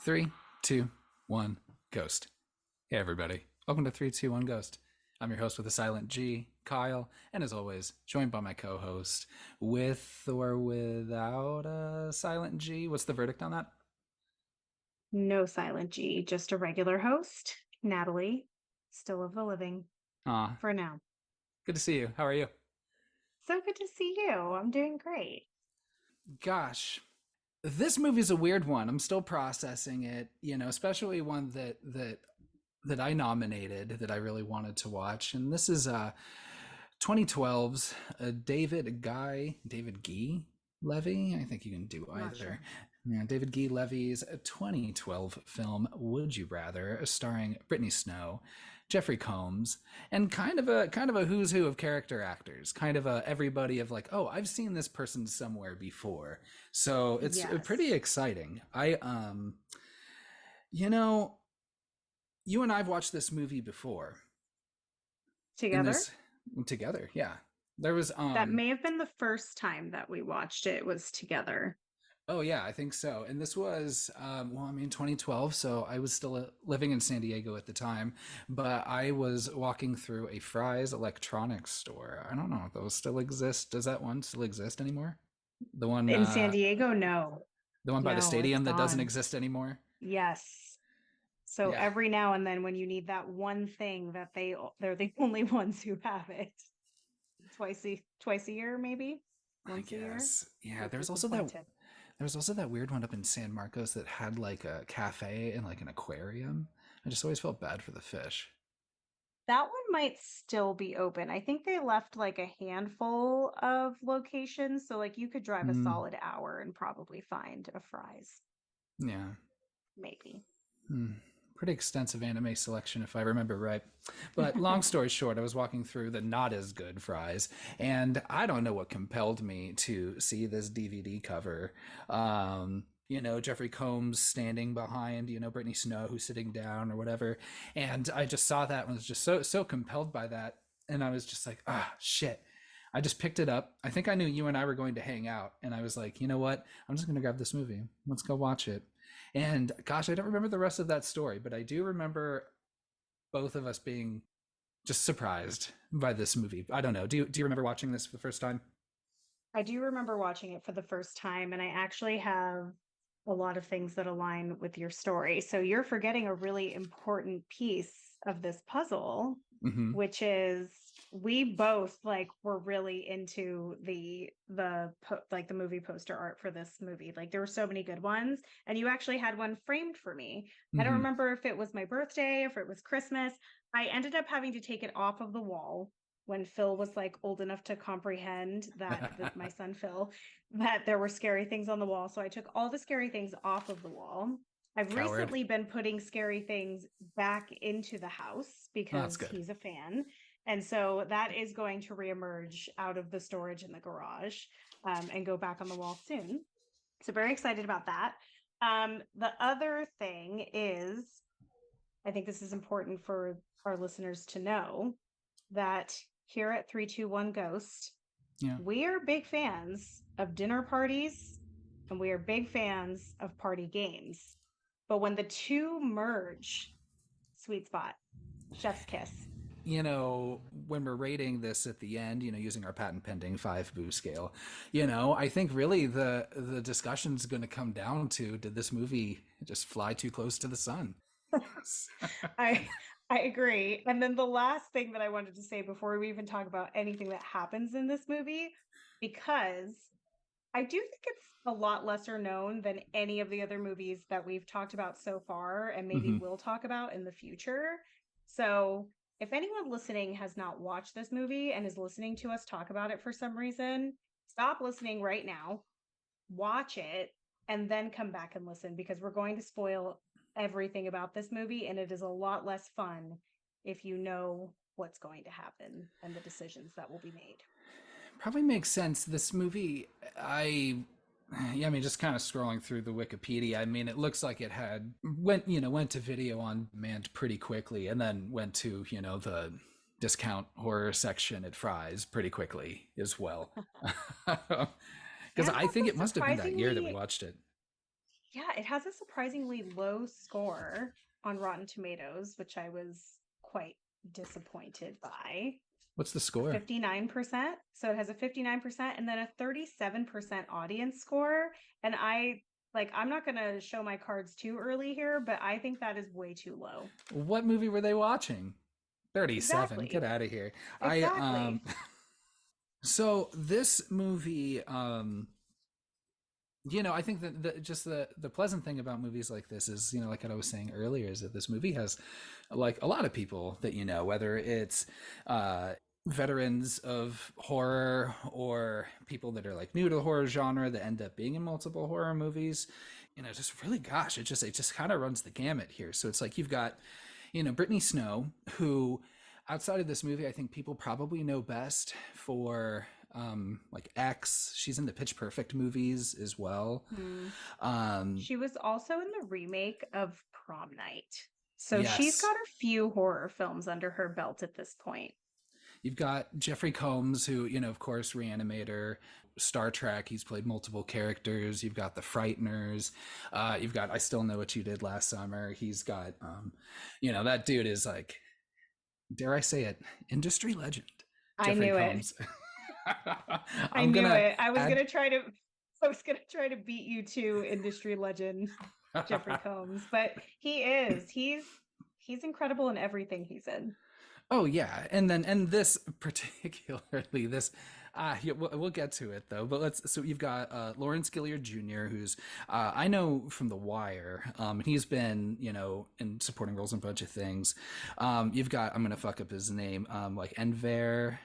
Three, two, one, ghost. Hey, everybody. Welcome to 321 Ghost. I'm your host with a silent G, Kyle, and as always, joined by my co host with or without a silent G. What's the verdict on that? No silent G, just a regular host, Natalie, still of the living Ah, for now. good to see you. How are you? So good to see you. I'm doing great. Gosh, this movie's a weird one. I'm still processing it, especially one that I nominated that I really wanted to watch. And this is 2012's David Guy Levy. I think you can do I'm not either. sure. Yeah, David Guy Levy's 2012 film Would You Rather, starring Brittany Snow, Jeffrey Combs, and kind of a who's who of character actors. Kind of a everybody of like, oh, I've seen this person somewhere before. So it's pretty Yes. exciting. You know, you and I've watched this movie before in Together? this together. Yeah. There was That may have been the first time that we watched it was together. Oh yeah, I think so. And this was, 2012, so I was still living in San Diego at the time, but I was walking through a Fry's electronics store. I don't know if those still exist. Does that one still exist anymore? The one, In San Diego, no. the one by the No, it's stadium that doesn't gone. exist anymore. Yes. So Yeah, every now and then when you need that one thing that they're the only ones who have it. Twice a year, maybe? I Once a year? guess. Yeah, You're there's also that. disappointed. There was also that weird one up in San Marcos that had like a cafe and like an aquarium. I just always felt bad for the fish. That one might still be open. I think they left like a handful of locations. So like you could drive a Mm, solid hour and probably find a Fry's, yeah. maybe. Hmm. Pretty extensive anime selection, if I remember right. But long story short, I was walking through the not as good Fries, and I don't know what compelled me to see this DVD cover. Jeffrey Combs standing behind, Brittany Snow who's sitting down or whatever. And I just saw that and was just so compelled by that. And I was just like, ah, shit. I just picked it up. I think I knew you and I were going to hang out. And I was like, you know what? I'm just going to grab this movie. Let's go watch it. And gosh, I don't remember the rest of that story, but I do remember both of us being just surprised by this movie. I don't know. Do you remember watching this for the first time? I do remember watching it for the first time, and I actually have a lot of things that align with your story. So you're forgetting a really important piece of this puzzle, Mm-hmm. which is we both like were really into like the movie poster art for this movie. Like there were so many good ones, and you actually had one framed for me. I don't Mm-hmm. remember if it was my birthday, if it was Christmas. I ended up having to take it off of the wall when Phil was like old enough to comprehend that my son Phil, that there were scary things on the wall. So I took all the scary things off of the wall. I've Coward. recently been putting scary things back into the house Oh, that's because good. he's a fan. And so that is going to reemerge out of the storage in the garage, and go back on the wall soon. So very excited about that. The other thing is, I think this is important for our listeners to know that here at 321 Ghost, Yeah. we are big fans of dinner parties and we are big fans of party games. But when the two merge, sweet spot, chef's kiss. When we're rating this at the end, using our patent pending 5 boo scale, I think really the discussion's going to come down to, did this movie just fly too close to the sun? I I agree. And then the last thing that I wanted to say before we even talk about anything that happens in this movie, because I do think it's a lot lesser known than any of the other movies that we've talked about so far and maybe Hmm. will talk about in the future. So, if anyone listening has not watched this movie and is listening to us talk about it for some reason, stop listening right now, watch it, and then come back and listen because we're going to spoil everything about this movie. And it is a lot less fun if you know what's going to happen and the decisions that will be made. Probably makes sense. This movie, yeah, I mean, just kind of scrolling through the Wikipedia. I mean, it looks like it went to video on demand pretty quickly, and then went to the discount horror section at Fry's pretty quickly as well. Because And I think also it must have been that year that we surprisingly, watched it. Yeah, it has a surprisingly low score on Rotten Tomatoes, which I was quite disappointed by. What's the A score? 59%. So it has a 59% and then a 37% audience score. And I'm not going to show my cards too early here, but I think that is way too low. What movie were they watching? 37. Get Exactly. out of here. I Exactly. so this movie I think that just the pleasant thing about movies like this is, like I was saying earlier, is that this movie has like a lot of people that whether it's veterans of horror or people that are like new to the horror genre that end up being in multiple horror movies. Just really, gosh, it just kind of runs the gamut here. So it's like you've got, Brittany Snow, who outside of this movie, I think people probably know best for like X. She's in the Pitch Perfect movies as well. Hmm. Um, She was also in the remake of Prom Night. So she's yes, got a few horror films under her belt at this point. you've got Jeffrey Combs, who, of course, Reanimator, Star Trek. He's played multiple characters. You've got The Frighteners. You've got I Still Know What You Did Last Summer. He's got, that dude is like, dare I say it, industry legend. I Jeffrey knew it. Combs. I I'm knew gonna it. add. I was gonna try to beat you to industry legend Jeffrey Combs, but he's incredible in everything he's in. Oh yeah, and this particularly this, yeah, we'll get to it though. But so you've got Lawrence Gilliard Jr., who's I know from The Wire. He's been in supporting roles in a bunch of things. You've got, I'm gonna fuck up his name, like Enver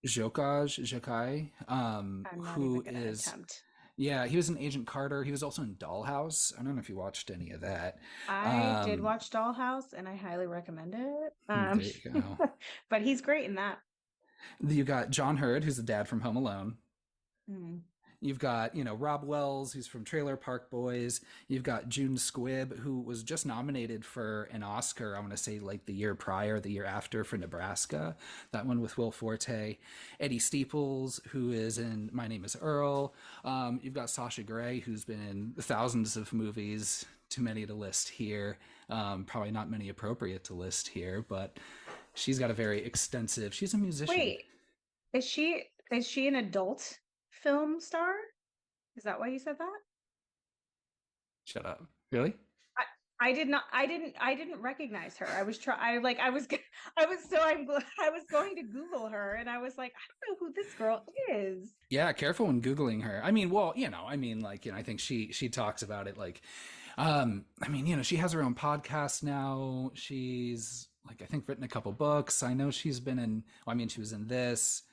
Jokai, I'm not even who gonna is, attempt. yeah, he was in Agent Carter. He was also in Dollhouse. I don't know if you watched any of that. I did Um, watch Dollhouse and I highly recommend it. there you go. But he's great in that. You got John Hurd, who's the dad from Home Alone. Mm. You've got, Rob Wells, who's from Trailer Park Boys. You've got June Squibb, who was just nominated for an Oscar, I want to say like the year prior, the year after, for Nebraska. That one with Will Forte. Eddie Steeples, who is in My Name is Earl. You've got Sasha Grey, who's been in thousands of movies, too many to list here. Probably not many appropriate to list here, but she's got a very extensive, she's a musician. Wait, is she an adult film star? Is that why you said that? Shut up. Really? I did not. I didn't recognize her. I was try. I like. I was. I was. So I was going to Google her, and I was like, I don't know who this girl is. Yeah, careful when Googling her. I mean, well, I think she talks about it like, I mean, she has her own podcast now. She's like, I think, written a couple books. I know she's been in, well, I mean, she was in this.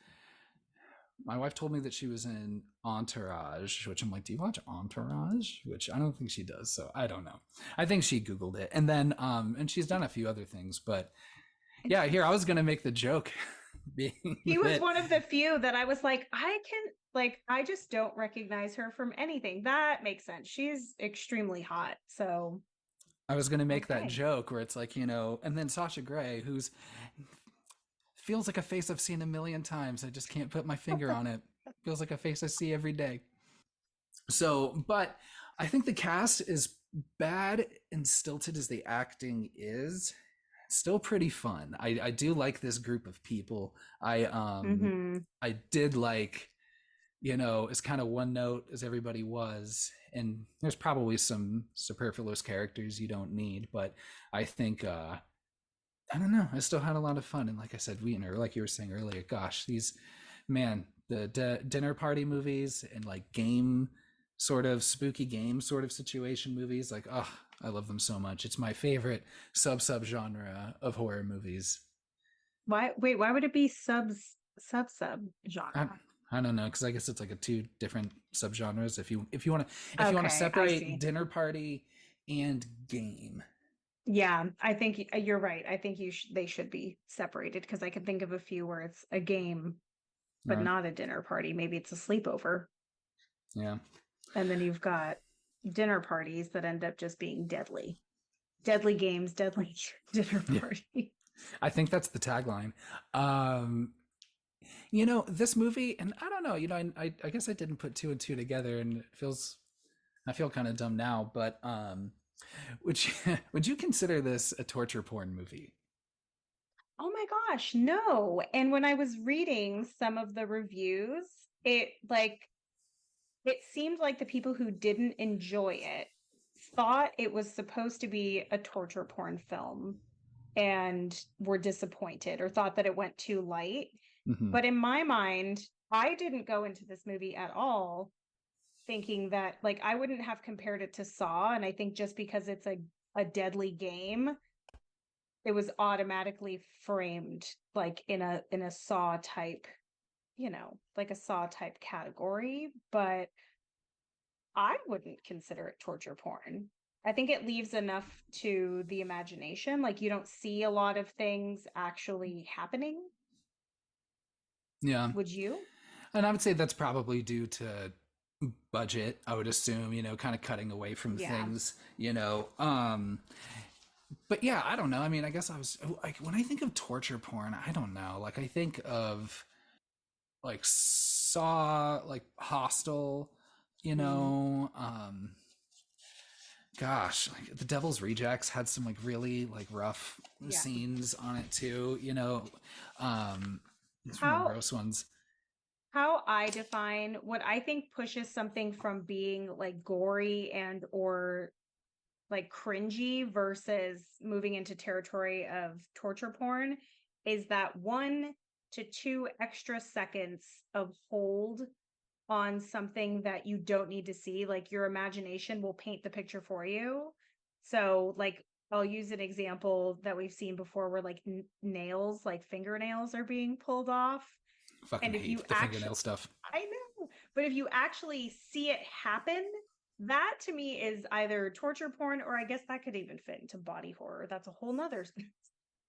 My wife told me that she was in Entourage, which I'm like, do you watch Entourage? Which I don't think she does, so I don't know. I think she Googled it. And then, and she's done a few other things, but yeah, here, I was gonna make the joke being He was that one of the few that I was like, I just don't recognize her from anything. That makes sense. She's extremely hot. So I was gonna make that okay. joke where it's like, and then Sasha Grey, who's feels like a face I've seen a million times. I just can't put my finger on it. Feels like a face I see every day. So, but I think the cast, is bad and stilted as the acting is, still pretty fun. I do like this group of people. Mm-hmm. I did like, as kind of one note as everybody was, and there's probably some superfluous characters you don't need, but I think I don't know. I still had a lot of fun, and like I said, like you were saying earlier, gosh, these, man, the dinner party movies and like game, sort of spooky game sort of situation movies, like, oh, I love them so much. It's my favorite sub genre of horror movies. Why? Wait. Why would it be sub I, genre? I don't know, because I guess it's like a two different subgenres. If you want to Okay, I separate see. dinner party and game. Yeah, I think you're right. I think they should be separated because I can think of a few where it's a game, but Right. not a dinner party. Maybe it's a sleepover. Yeah. And then you've got dinner parties that end up just being deadly. Deadly games, deadly dinner Yeah. party. I think that's the tagline. This movie, and I don't know, I guess I didn't put two and two together, and it feels I feel kind of dumb now, but would you would you consider this a torture porn movie? Oh my gosh, no. And when I was reading some of the reviews, it seemed like the people who didn't enjoy it thought it was supposed to be a torture porn film and were disappointed or thought that it went too light. Hmm. But in my mind, I didn't go into this movie at all thinking that, like, I wouldn't have compared it to Saw. And I think just because it's a deadly game, it was automatically framed like in a Saw type, like a Saw type category. But I wouldn't consider it torture porn. I think it leaves enough to the imagination. Like, you don't see a lot of things actually happening. Yeah, Would you? and I would say that's probably due to budget. I would assume, kind of cutting away from Yeah. things, but yeah, I don't know. I mean, I guess I was like, when I think of torture porn, I don't know. Like, I think of like Saw, like Hostel, you Mm, know. Gosh, like The Devil's Rejects had some like really like rough yeah. scenes on it too. Some real How gross ones. how I define what I think pushes something from being like gory and or like cringy versus moving into territory of torture porn is that 1 to 2 extra seconds of hold on something that you don't need to see. Like, your imagination will paint the picture for you. So, like, I'll use an example that we've seen before where like nails, like fingernails, are being pulled off. Fucking And if you hate the fingernail actually, stuff. I know, but if you actually see it happen, that to me is either torture porn, or I guess that could even fit into body horror. That's a whole nother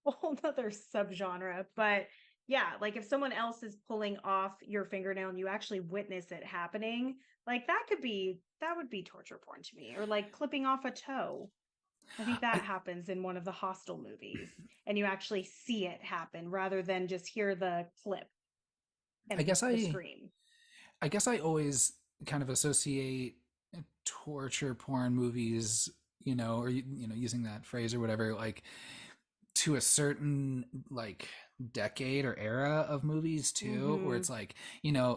a whole nother subgenre. But yeah, like if someone else is pulling off your fingernail and you actually witness it happening, like that would be torture porn to me. Or like clipping off a toe. I think that I, happens in one of the Hostel movies, and you actually see it happen rather than just hear the clip I and guess the I scream. I guess I always kind of associate torture porn movies, or using that phrase or whatever, like to a certain like decade or era of movies too, where Mm-hmm. it's like,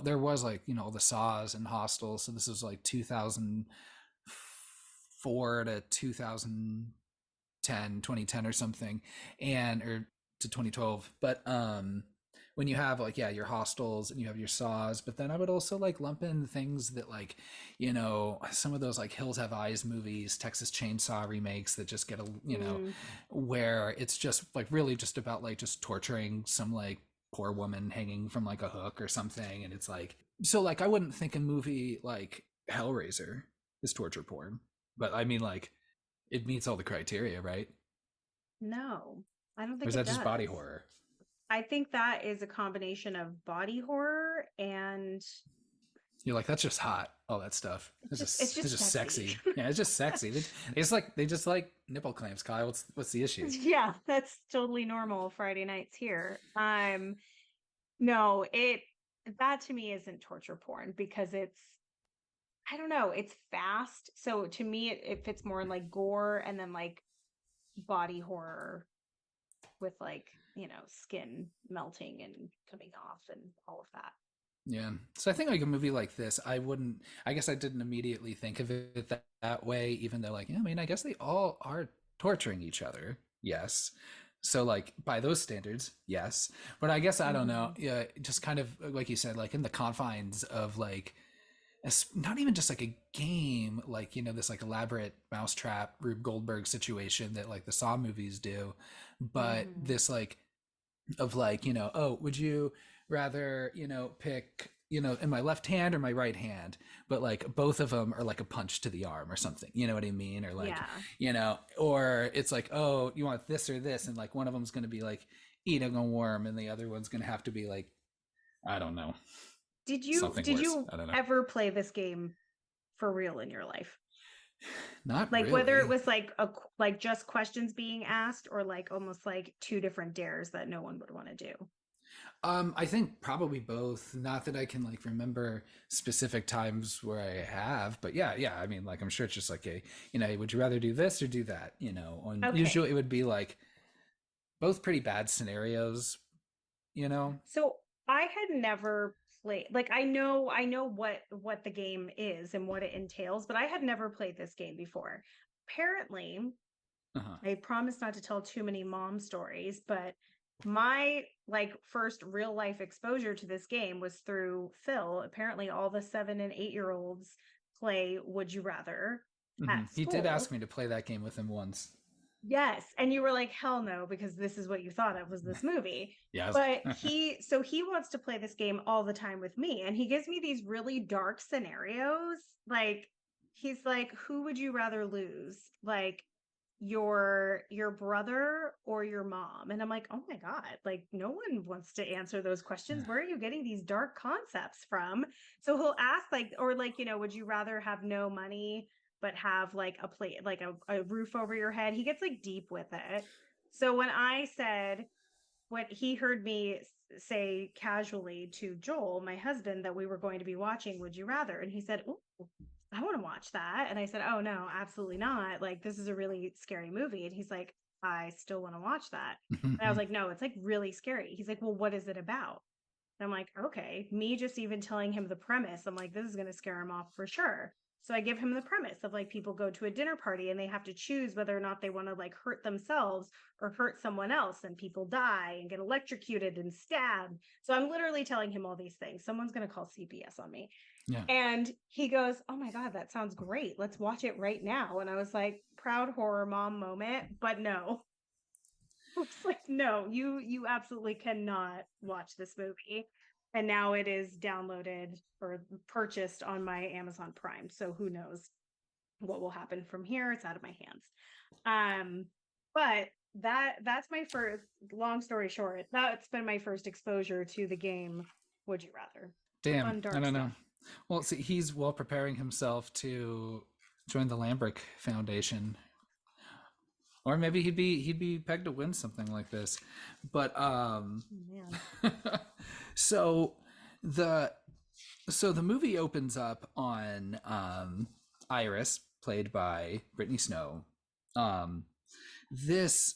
there was like, all the Saws and Hostels. So this was like 2004 to 2010, 2010 or something, and or to 2012. But when you have like, yeah, your Hostels and you have your Saws, but then I would also like lump in things that like, some of those like Hills Have Eyes movies, Texas Chainsaw remakes that just get Mm. where it's just like really just about like just torturing some like poor woman hanging from like a hook or something. And it's like, so like I wouldn't think a movie like Hellraiser is torture porn, but I mean, like, it meets all the criteria, right? No, I don't Or think is it that just body does. horror? I think that is a combination of body horror and You're like, that's just hot, all that stuff. it's It's just just sexy. sexy. Yeah, it's just sexy. They just like nipple clamps, Kyle. What's the issue? Yeah, that's totally normal Friday nights here. No, it that to me isn't torture porn because it's, I don't know, it's fast. So to me it fits more in like gore and then like body horror with like, skin melting and coming off and all of that. Yeah. So I think like a movie like this, I guess I didn't immediately think of it that way, even though like, yeah, I mean, I guess they all are torturing each other. Yes. So like by those standards, yes. But I guess I don't know. Mhm. Yeah, just kind of like you said, like in the confines of like not even just like a game, like, this like elaborate mousetrap Rube Goldberg situation that like the Saw movies do, but Mhm. this like of like, oh, would you rather, pick, in my left hand or my right hand, but like both of them are like a punch to the arm or something, you know what I mean? Or like, Yeah. or it's like, oh, you want this or this, and like one of them's going to be like eating a worm and the other one's going to have to be like, I don't know, something Did worse. you I don't know. ever play this game for real in your life? Not Like whether it really. was like just questions being asked or like almost like two different dares that no one would want to do. I think probably both. Not that I can like remember specific times where I have, but yeah, yeah. I mean, like I'm sure it's just like a, would you rather do this or do that? And Okay. usually it would be like both pretty bad scenarios, you know? So I had never played, like, I know what the game is and what it entails, but I had never played this game before. Apparently, Uh-huh. I promise not to tell too many mom stories, but my like first real life exposure to this game was through Phil. Apparently all the 7 and 8 year olds play Would You Rather at He did ask school. me to play that game with him once. Yes, and you were like, "Hell no," because this is what you thought it was, this movie. Yes. But he wants to play this game all the time with me, and he gives me these really dark scenarios. Like he's like, "Who would you rather lose? Like your brother or your mom?" And I'm like, "Oh my God, like no one wants to answer those questions. Where are you getting these dark concepts from?" So he'll ask like, or like, would you rather have no money but have like a plate, like a roof over your head? He gets like deep with it. So when I said, when he heard me say casually to Joel, my husband, that we were going to be watching Would You Rather, and he said, "Oh, I want to watch that." And I said, "Oh, no, absolutely not. Like, this is a really scary movie." And he's like, "I still want to watch that." And I was like, "No, it's like really scary." He's like, "Well, what is it about?" And I'm like, "Okay." Me just even telling him the premise, I'm like, this is going to scare him off for sure. So I give him the premise of like people go to a dinner party and they have to choose whether or not they want to like hurt themselves or hurt someone else, and people die and get electrocuted and stabbed. So I'm literally telling him all these things. Someone's going to call CPS on me. Yeah. And he goes, "Oh my God, that sounds great. Let's watch it right now." And I was like, proud horror mom moment, but no. It's like, no, you absolutely cannot watch this movie. And now it is downloaded or purchased on my Amazon Prime. So who knows what will happen from here? It's out of my hands. Um, but that's my first, long story short, that's been my first exposure to the game Would You Rather. Damn. Fun I dark don't know. stuff. Well, see, he's well preparing himself to join the Lambrick Foundation, or maybe he'd be pegged to win something like this. But Oh, man. so the so the movie opens up on Iris, played by Brittany Snow. Um, this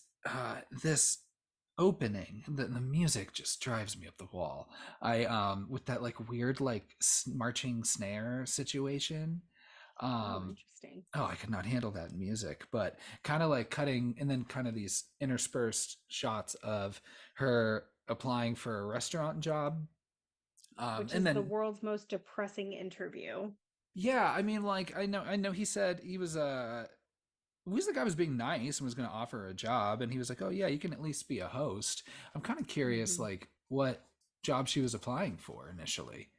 opening, the music just drives me up the wall. I with that like weird like marching snare situation. Oh, um interesting. oh, I could not handle that music. But kind of like cutting, and then kind of these interspersed shots of her applying for a restaurant job. Which And is the then world's most depressing interview. yeah, I mean, like I know he said he was the guy was being nice and was going to offer her a job, and he was like, "Oh yeah, you can at least be a host." I'm kind of curious, Mhm. like what job she was applying for initially.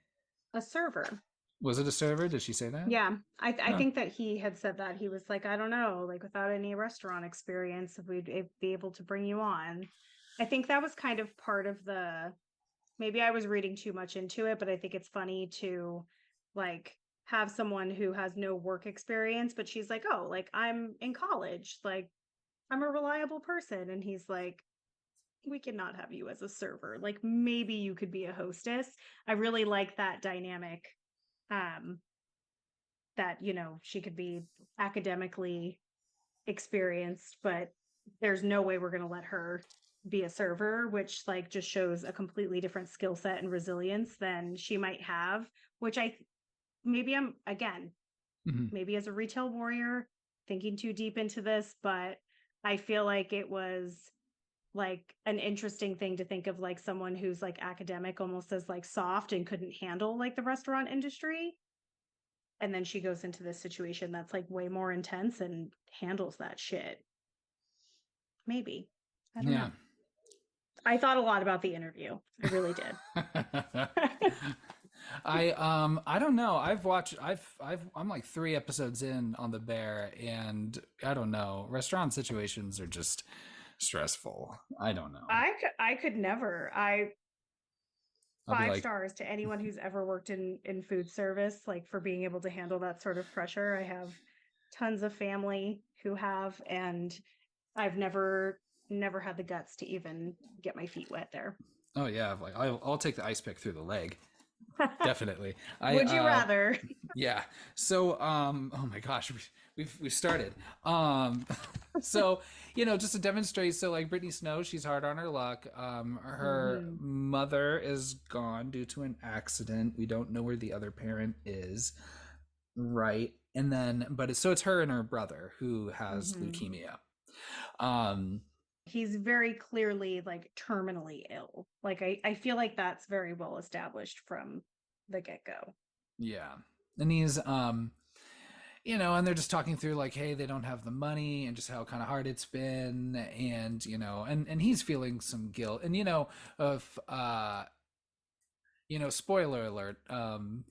A server. Was it a server? Did she say that? Yeah, I Oh. think that he had said that. He was like, "I don't know, like without any restaurant experience, if we'd be able to bring you on." I think that was kind of part of the, maybe I was reading too much into it, but I think it's funny to like have someone who has no work experience, but she's like, "Oh, like I'm in college, like I'm a reliable person." And he's like, "We cannot have you as a server. Like maybe you could be a hostess." I really like that dynamic. Um, that, she could be academically experienced, but there's no way we're going to let her be a server, which like just shows a completely different skill set and resilience than she might have, which maybe I'm, again, Mhm. maybe as a retail warrior thinking too deep into this, but I feel like it was like an interesting thing to think of, like someone who's like academic almost as like soft and couldn't handle like the restaurant industry, and then she goes into this situation that's like way more intense and handles that shit. Maybe. I don't Yeah. know. I thought a lot about the interview. I really did. I don't know. I'm like 3 episodes in on The Bear, and I don't know. Restaurant situations are just stressful. I don't know. I could never. I I'll be five like, stars to anyone who's ever worked in food service, like for being able to handle that sort of pressure. I have tons of family who have, and I've never had the guts to even get my feet wet there. Oh yeah, like I'll take the ice pick through the leg. Definitely. I Would you rather? Yeah. So oh my gosh, we've started. Um so, just to demonstrate, so like Brittany Snow, she's hard on her luck. Her Hmm. mother is gone due to an accident. We don't know where the other parent is. Right. And then it's her and her brother who has Hmm. leukemia. Um He's very clearly like terminally ill. Like I feel like that's very well established from the get-go. yeah. And he's and they're just talking through like, hey, they don't have the money and just how kind of hard it's been, and and he's feeling some guilt, and of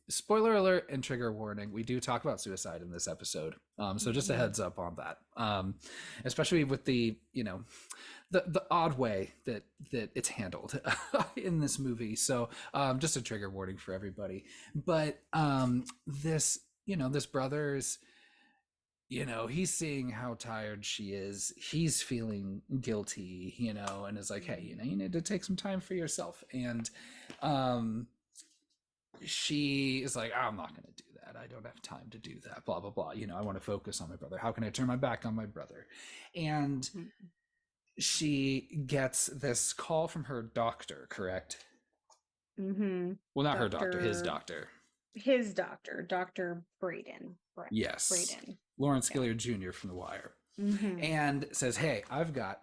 spoiler alert and trigger warning, we do talk about suicide in this episode, so just a Hmm. heads up on that, especially with the the odd way that it's handled in this movie. So just a trigger warning for everybody. But this brother's, he's seeing how tired she is. He's feeling guilty, and is like, hey, you need to take some time for yourself. And she is like, I'm not going to do that. I don't have time to do that. Blah, blah, blah. I want to focus on my brother. How can I turn my back on my brother? And she gets this call from her doctor, correct? Hmm. Well, not her doctor, his Doctor, doctor. his doctor, Dr. Braden. Yes. Braden. Lawrence Yeah. Gilliard Jr. from The Wire. Hmm. And says, hey, I've got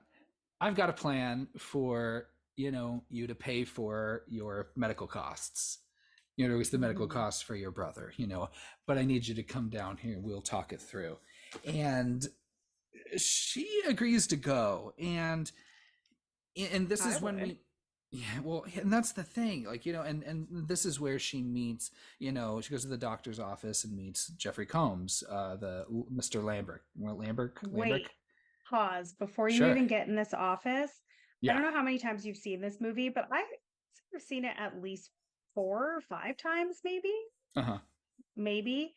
a plan for, you to pay for your medical costs. At least the medical Hmm. costs for your brother, but I need you to come down here. We'll talk it through. And she agrees to go. And this I is when would. we, yeah, well, and that's the thing, like, and this is where she meets, she goes to the doctor's office and meets Jeffrey Combs, the Mr. Lambert. Wait, pause before you Sure. even get in this office. I Yeah. don't know how many times you've seen this movie, but I've seen it at least 4 or 5 times, maybe. Uh-huh. Maybe.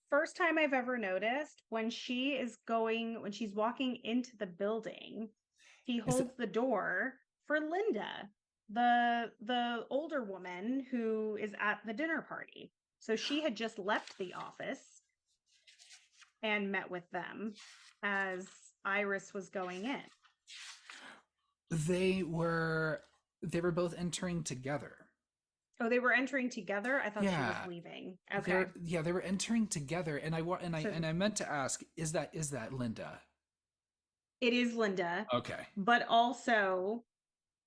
First time I've ever noticed when when she's walking into the building, he Is it holds the door for Linda, the older woman who is at the dinner party. So she had just left the office and met with them as Iris was going in. they were both entering together. Oh, they were entering together. I thought she was Yeah. leaving. Okay. They were entering together, and So I meant to ask, is that Linda? it is Linda, Okay. but also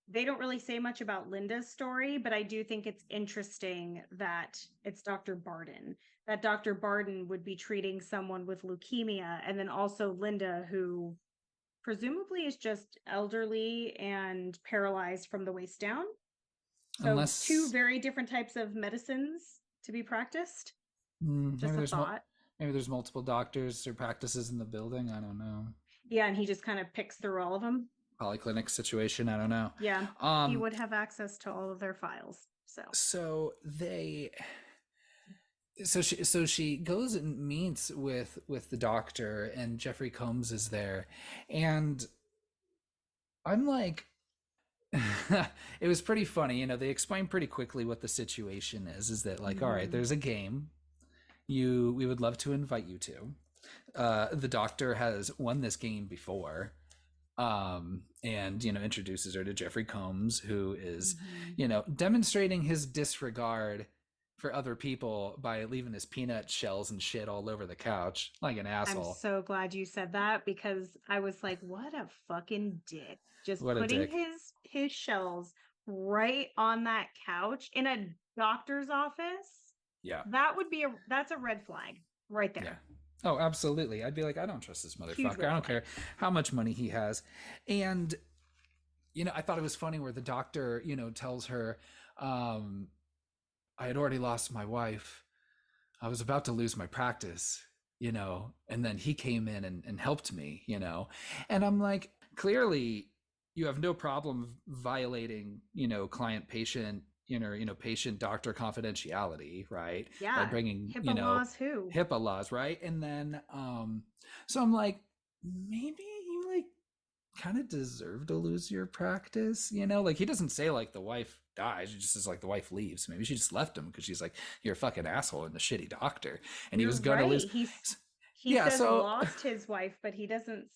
they don't really say much about Linda's story, but I do think it's interesting that it's Dr. Barden, that Dr. Barden would be treating someone with leukemia, and then also Linda, who presumably is just elderly and paralyzed from the waist down. So, two Unless very different types of medicines to be practiced. maybe Just a thought. maybe there's multiple doctors or practices in the building. I don't know. Yeah, and he just kind of picks through all of them. Polyclinic situation. I don't know. Yeah, he Um. would have access to all of their files. So, So they. So she goes and meets with the doctor, and Jeffrey Combs is there, and I'm like, it was pretty funny. They explain pretty quickly what the situation is that, like, all right, mhm. there's a game we would love to invite you to. The doctor has won this game before, and introduces her to Jeffrey Combs, who is Mhm. demonstrating his disregard for other people by leaving his peanut shells and shit all over the couch like an I'm asshole. so glad you said that because I was like, what a fucking dick. Just What a putting dick. his shells right on that couch in a doctor's office. Yeah. That's a red flag right Yeah. there. Oh, absolutely. I'd be like, I don't trust this Huge motherfucker. I red don't flag. care how much money he has. And I thought it was funny where the doctor, tells her, I had already lost my wife. I was about to lose my practice, and then he came in and helped me, and I'm like, clearly you have no problem violating, client patient, patient doctor confidentiality, right? By Yeah. bringing, HIPAA laws who? HIPAA laws, right? And then, so I'm like, maybe you like kind of deserve to lose your practice, you know? Like he doesn't say like the wife dies, he just says like the wife leaves. Maybe she just left him because she's like, you're a fucking asshole and the shitty doctor. And he You're was gonna right. lose. He Yeah, says so lost his wife, but he doesn't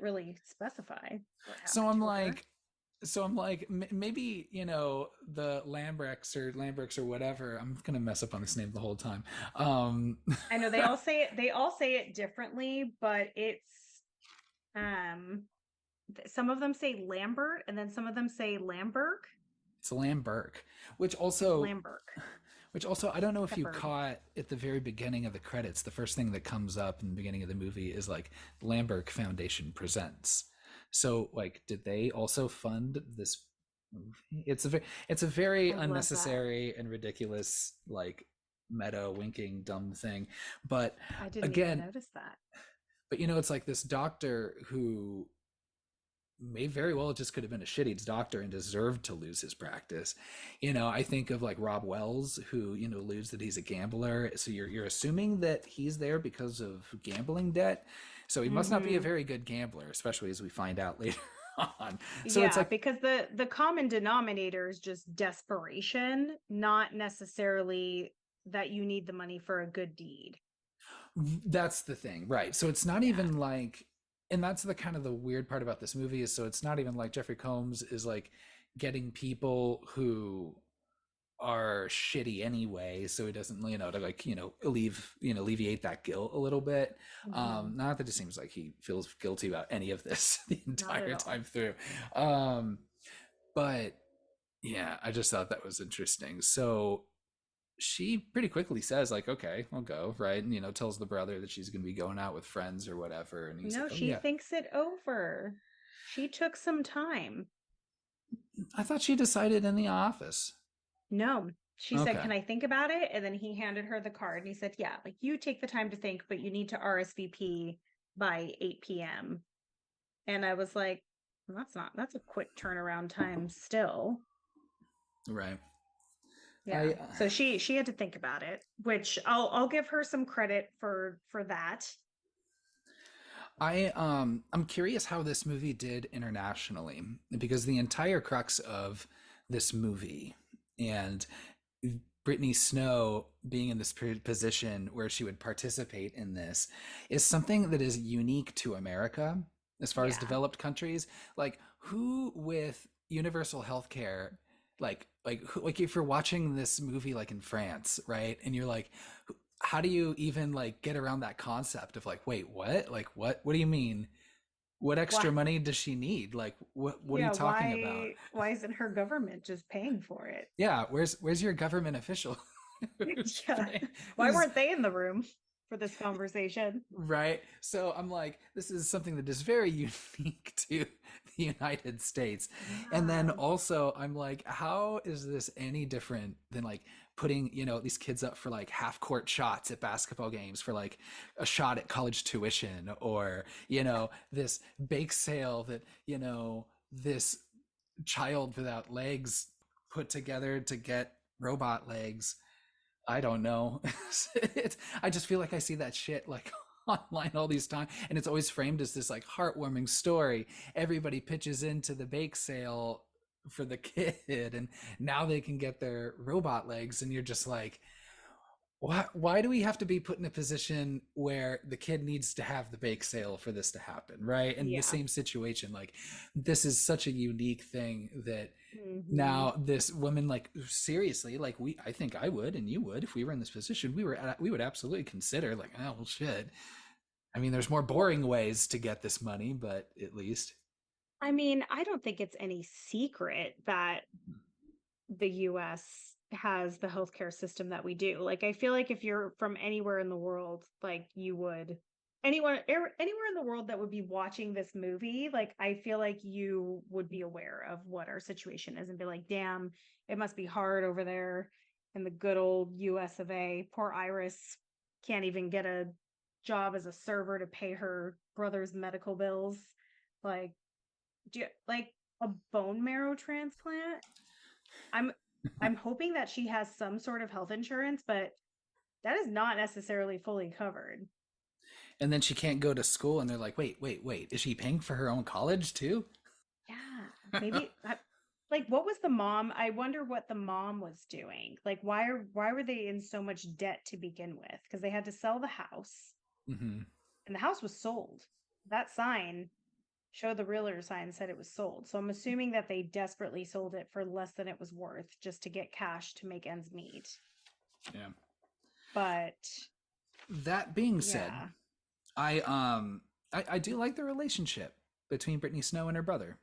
really specify what so happened I'm to her. like so I'm like maybe, you know, the Lambrex or whatever. I'm gonna mess up on this name the whole time. Um I know they all say it differently, but it's um some of them say Lambert and then some of them say Lamberg. it's Lamberg, which It's also Lamberg. I don't know if you Shepard. caught at the very beginning of the credits, the first thing that comes up in the beginning of the movie is like Lamberg Foundation presents. So like did they also fund this movie? It's a very I love that. unnecessary and ridiculous like meta winking dumb thing. But I didn't even again, notice that. but you know, it's like this doctor who may very well just could have been a shitty doctor and deserved to lose his practice. You know, I think of like Rob Wells, who, you know, alludes that he's a gambler. So you're assuming that he's there because of gambling debt. So he must not be a Mm-hmm. very good gambler, especially as we find out later on. So it's Yeah, like because the common denominator is just desperation, not necessarily that you need the money for a good deed. that's the thing, right? So it's not Yeah. even like, and that's the kind of the weird part about this movie is so it's not even like Jeffrey Combs is like getting people who are shitty anyway, so he doesn't, you know, to like, you know, alleviate that guilt a little bit. Hmm. Not that it seems like he feels guilty about any of this the Not at entire all. time through. um but yeah, I just thought that was interesting. So she pretty quickly says like, okay, I'll go, right? And, you know, tells the brother that she's gonna be going out with friends or whatever, and he's No, like, oh she yeah. thinks it over. She took some time. I thought she decided in the office. No, she said, Okay. "Can I think about it?" And then he handed her the card and he said, "Yeah, like you take the time to think, but you need to RSVP by 8 p.m." And I was like, well, that's a quick turnaround time still. Right. Yeah. I So she had to think about it, which I'll give her some credit for that. I'm curious how this movie did internationally because the entire crux of this movie and Brittany Snow being in this position where she would participate in this is something that is unique to America as far as Yeah. developed countries. Like who with universal health care, like if you're watching this movie like in France, right? And you're like, how do you even like get around that concept of like, wait, what? Like what do you mean? What Why extra money does she need? Like what are you yeah, talking about? why isn't her government just paying for it? Yeah, where's your government official who's Yeah. paying, Why who's weren't they in the room for this conversation? right? So I'm like, this is something that is very unique to the United States. And then Yeah. also I'm like, how is this any different than like putting, you know, these kids up for like half court shots at basketball games for like a shot at college tuition, or, you know, this bake sale that, you know, this child without legs put together to get robot legs. I don't know. I just feel like I see that shit like online all these times, and it's always framed as this like heartwarming story. Everybody pitches into the bake sale for the kid, and now they can get their robot legs, and you're just like, why do we have to be put in a position where the kid needs to have the bake sale for this to happen, right? And the Yeah. same situation, like this is such a unique thing that Hmm. now this woman, like seriously, like I think I would and you would if we were in this position, we would absolutely consider like, oh well, shit, I mean there's more boring ways to get this money, but at least I mean, I don't think it's any secret that the US has the healthcare system that we do. Like, I feel like if you're from anywhere in the world, like you would anywhere in the world that would be watching this movie, like I feel like you would be aware of what our situation is and be like, damn, it must be hard over there in the good old US of A. Poor Iris can't even get a job as a server to pay her brother's medical bills. Like, like a bone marrow transplant? I'm I'm hoping that she has some sort of health insurance, but that is not necessarily fully covered. And then she can't go to school, and they're like, wait, is she paying for her own college too? Yeah, maybe like what was the mom? I wonder what the mom was doing. Like why were they in so much debt to begin with? Because they had to sell the house Hmm. and the house was sold. That sign showed the realtor sign said it was sold. So I'm assuming that they desperately sold it for less than it was worth just to get cash to make ends meet. Yeah. But That being said, yeah, I I do like the relationship between Brittany Snow and her brother.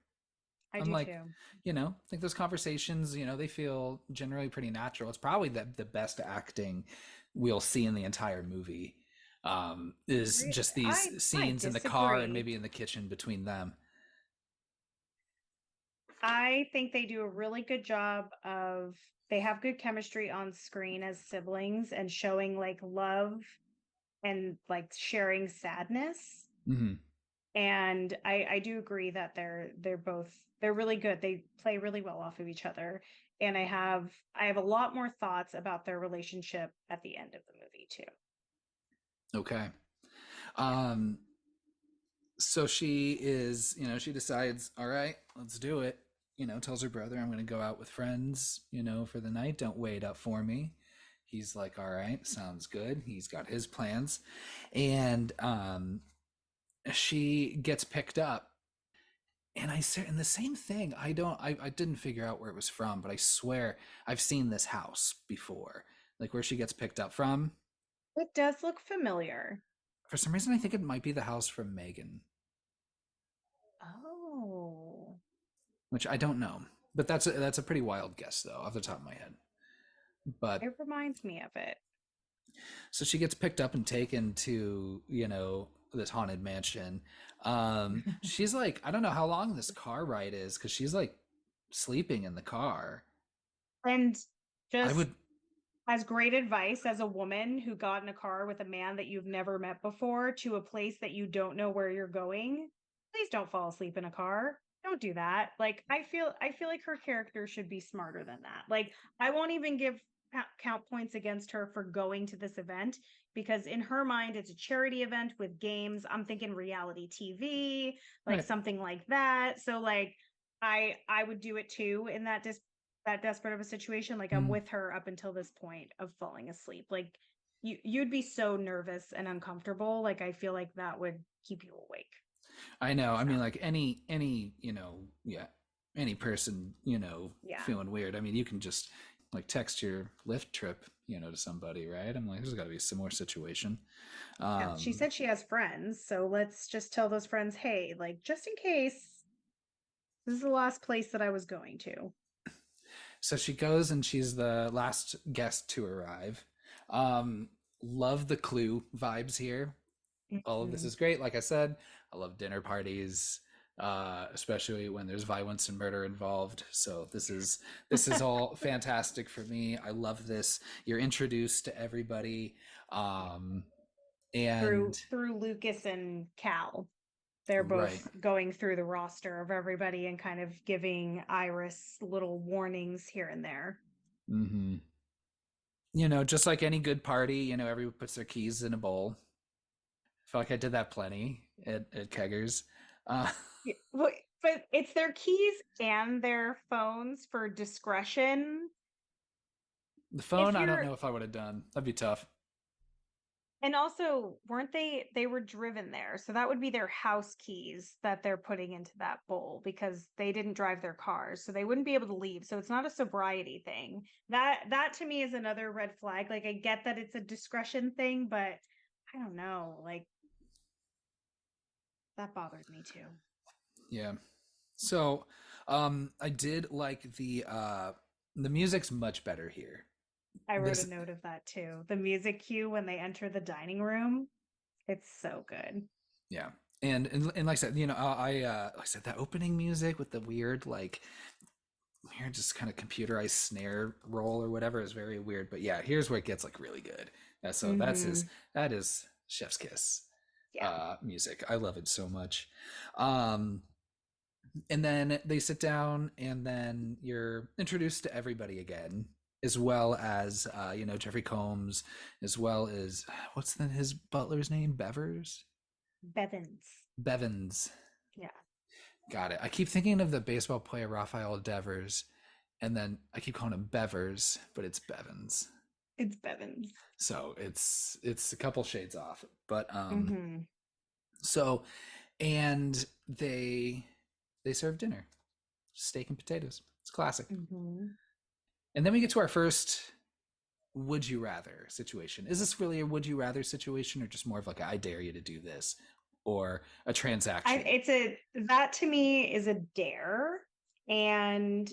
I I'm do like, too. I think those conversations, they feel generally pretty natural. It's probably the best acting we'll see in the entire movie. Is just these I scenes in the car and disagree. maybe in the kitchen between them. I think they do a really good job of they have good chemistry on screen as siblings and showing like love and like sharing sadness. Hmm. And I do agree that they're really good. They play really well off of each other. And I have a lot more thoughts about their relationship at the end of the movie too. Okay. Yeah. Um, so she decides, all right, let's do it. Tells her brother, I'm going to go out with friends, for the night. Don't wait up for me. He's like, all right, sounds good. He's got his plans. And she gets picked up. And I said, and the same thing, I didn't figure out where it was from, but I swear I've seen this house before, like where she gets picked up from. It does look familiar. For some reason, I think it might be the house from Megan, Oh, which I don't know. But that's a pretty wild guess, though, off the top of my head. But it reminds me of it. so she gets picked up and taken to, this haunted mansion. She's like, I don't know how long this car ride is because she's like sleeping in the car. And I just would, as great advice as a woman who got in a car with a man that you've never met before to a place that you don't know where you're going, please don't fall asleep in a car. Don't do that. Like I feel like her character should be smarter than that. Like I won't even give count points against her for going to this event because in her mind it's a charity event with games. I'm thinking reality TV, like right. something like that. So like I would do it too in that desperate of a situation. Like I'm Mm, with her up until this point of falling asleep. Like you'd be so nervous and uncomfortable. Like I feel like that would keep you awake. I know. I So mean, like any, yeah, any person, yeah. feeling weird. I mean, you can just like text your Lyft trip, to somebody, right? I'm like, there's got to be a similar situation. Yeah. She Um, said she has friends. So let's just tell those friends, hey, like just in case this is the last place that I was going to. so she goes and she's the last guest to arrive. Love the Clue vibes here. All of this Mhm. is great. Like I said, I love dinner parties, especially when there's violence and murder involved. So this is all fantastic for me. I love this. You're introduced to everybody, um, and Through Lucas and Cal. They're right. both going through the roster of everybody and kind of giving Iris little warnings here and there. Hmm. Just like any good party, everyone puts their keys in a bowl. I feel like I did that plenty at Keggers. Uh, Yeah, but it's their keys and their phones for discretion. the phone, If I don't you're know if I would have done. That'd be tough. and also weren't they were driven there. So that would be their house keys that they're putting into that bowl because they didn't drive their cars. So they wouldn't be able to leave. So it's not a sobriety thing. That to me is another red flag. Like I get that it's a discretion thing, but I don't know. Like that bothered me too. Yeah. So, I did like the music's much better here. I wrote a This, note of that too. The music cue when they enter the dining room, it's so good. yeah, and like I said, like I said, that opening music with the weird, just kind of computerized snare roll or whatever is very weird. But yeah, here's where it gets like really good. So Hmm. that is Chef's Kiss, Yeah. music. I love it so much. Um, and then they sit down and then you're introduced to everybody again, as well as Jeffrey Combs, as well as what's his butler's name, Bevers. Bevins. Bevins. Yeah. Got it. I keep thinking of the baseball player Rafael Devers, and then I keep calling him Bevers, but it's Bevins. It's Bevins. So it's a couple shades off. But Mm-hmm. so and they serve dinner. Steak and potatoes. It's classic. Mm-hmm. And then we get to our first would you rather situation. Is this really a would you rather situation or just more of like a, I dare you to do this or a transaction? That to me is a dare, and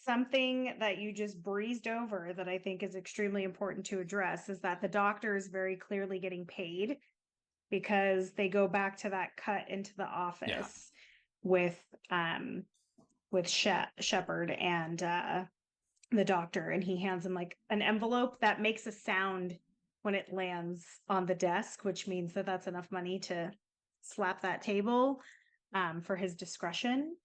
something that you just breezed over that I think is extremely important to address is that the doctor is very clearly getting paid because they go back to that cut into the Yeah. office with um Shepard and the doctor, and he hands him like an envelope that makes a sound when it lands on the desk, which means that that's enough money to slap that table for his discretion.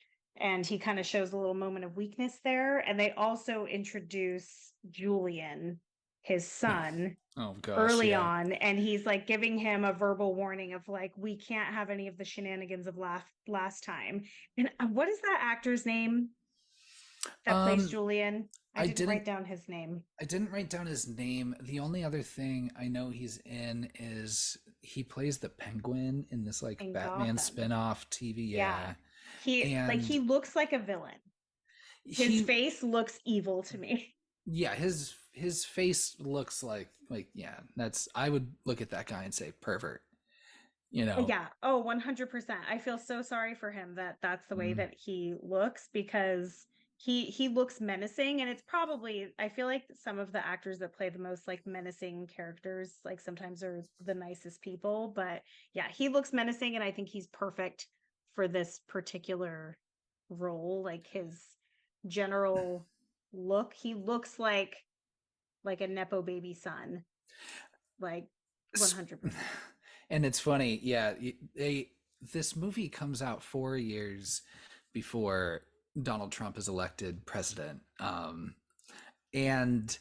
And he kind of shows a little moment of weakness there. And they also introduce Julian, his son, Oh gosh, early yeah. on, and he's like giving him a verbal warning of like, we can't have any of the shenanigans of last time. And what is that actor's name that plays Um Julian? I I didn't didn't write down his name. I didn't write down his name. The only other thing I know he's in is he plays the Penguin in this like In Batman Gotham. spin-off TV. Yeah. Yeah. He And looks like a villain. His he face looks evil to me. yeah, his face looks like yeah, that's I would look at that guy and say pervert, you know. Yeah. Oh, 100%. I feel so sorry for him that that's the way Mm, that he looks, because he looks menacing, and it's probably, I feel like some of the actors that play the most like menacing characters like sometimes are the nicest people, but yeah, he looks menacing, and I think he's perfect for this particular role. Like his general look, he looks like a nepo baby son, like sp- 100%. and it's funny, yeah, they this movie comes out 4 years before Donald Trump is elected president. And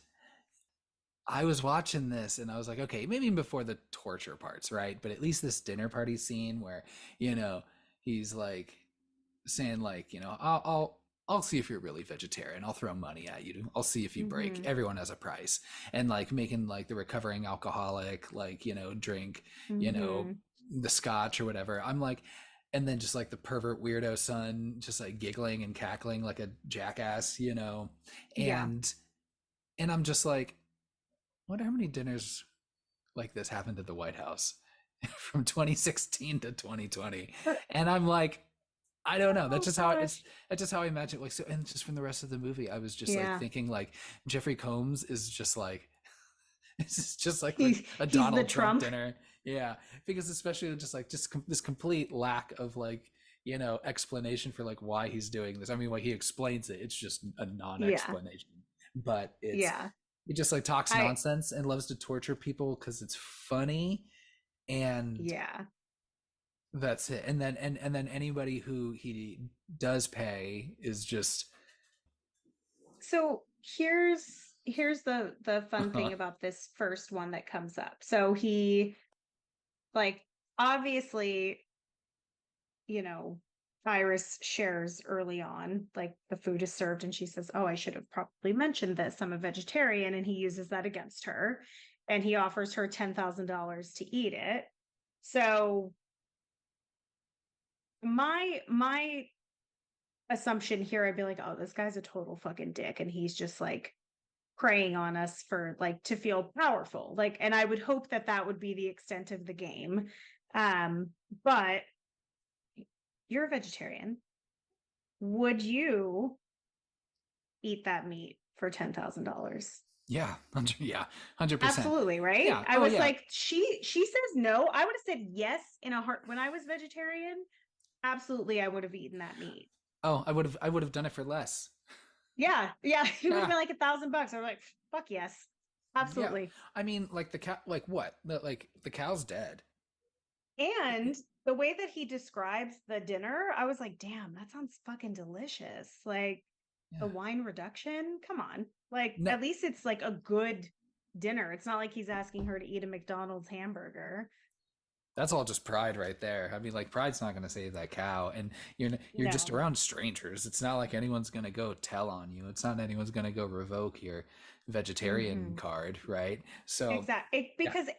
I was watching this and I was like, okay, maybe even before the torture parts, right? But at least this dinner party scene where, you know, he's like saying like, you know, I'll see if you're really vegetarian. I'll throw money at you. I'll see if you break. Mm-hmm. Everyone has a price. And like making like the recovering alcoholic, like, you know, drink, you know, Mm-hmm. the scotch or whatever. I'm like, and then just like the pervert weirdo son, just like giggling and cackling like a jackass, you know, Yeah. and I'm just like, wonder how many dinners like this happened at the White House from 2016 to 2020. And I'm like, I don't know. That's Oh just how gosh. that's just how I imagine it. Like so, and just from the rest of the movie, I was just like Yeah. thinking like Jeffrey Combs is just like it's just like a He's the Donald Trump Trump. dinner. Yeah, because especially just this complete lack of like you know explanation for like why he's doing this. I mean, like he explains it. It's just a Yeah. non-explanation, but Yeah. he just like talks I nonsense and loves to torture people because it's funny and yeah. that's it. And then and then anybody who he does pay is just So here's the fun thing about this first one that comes up. So he, like, obviously, you know, Iris shares early on, like the food is served and she says, "Oh, I should have probably mentioned this. I'm a vegetarian," and he uses that against her, and he offers her $10,000 to eat it. So my assumption here, I'd be like, "Oh, this guy's a total fucking dick, and he's just like preying on us for like to feel powerful." Like, and I would hope that that would be the extent of the game. But you're a vegetarian. Would you eat that meat for $10,000? yeah, 100, yeah, 100%. Absolutely, right? Yeah. I Oh was yeah. like, she says no. I would have said yes in a heart when I was vegetarian. Absolutely, I would have eaten that meat. Oh, I would have done it for less. Yeah, yeah. It would have Yeah. been like $1,000. I was like, fuck yes. Yeah. Absolutely. I mean, like the cow like what? Like the cow's dead. And the way that he describes the dinner, I was like, damn, that sounds fucking delicious. Like the Yeah. wine reduction, come on. Like No, at least it's like a good dinner. It's not like he's asking her to eat a McDonald's hamburger. That's all just pride right there. I mean, like pride's not going to save that cow, and you're just No. around strangers. It's not like anyone's going to go tell on you. It's not anyone's going to go revoke your vegetarian Hmm. card, right? So, Exactly. yeah, Because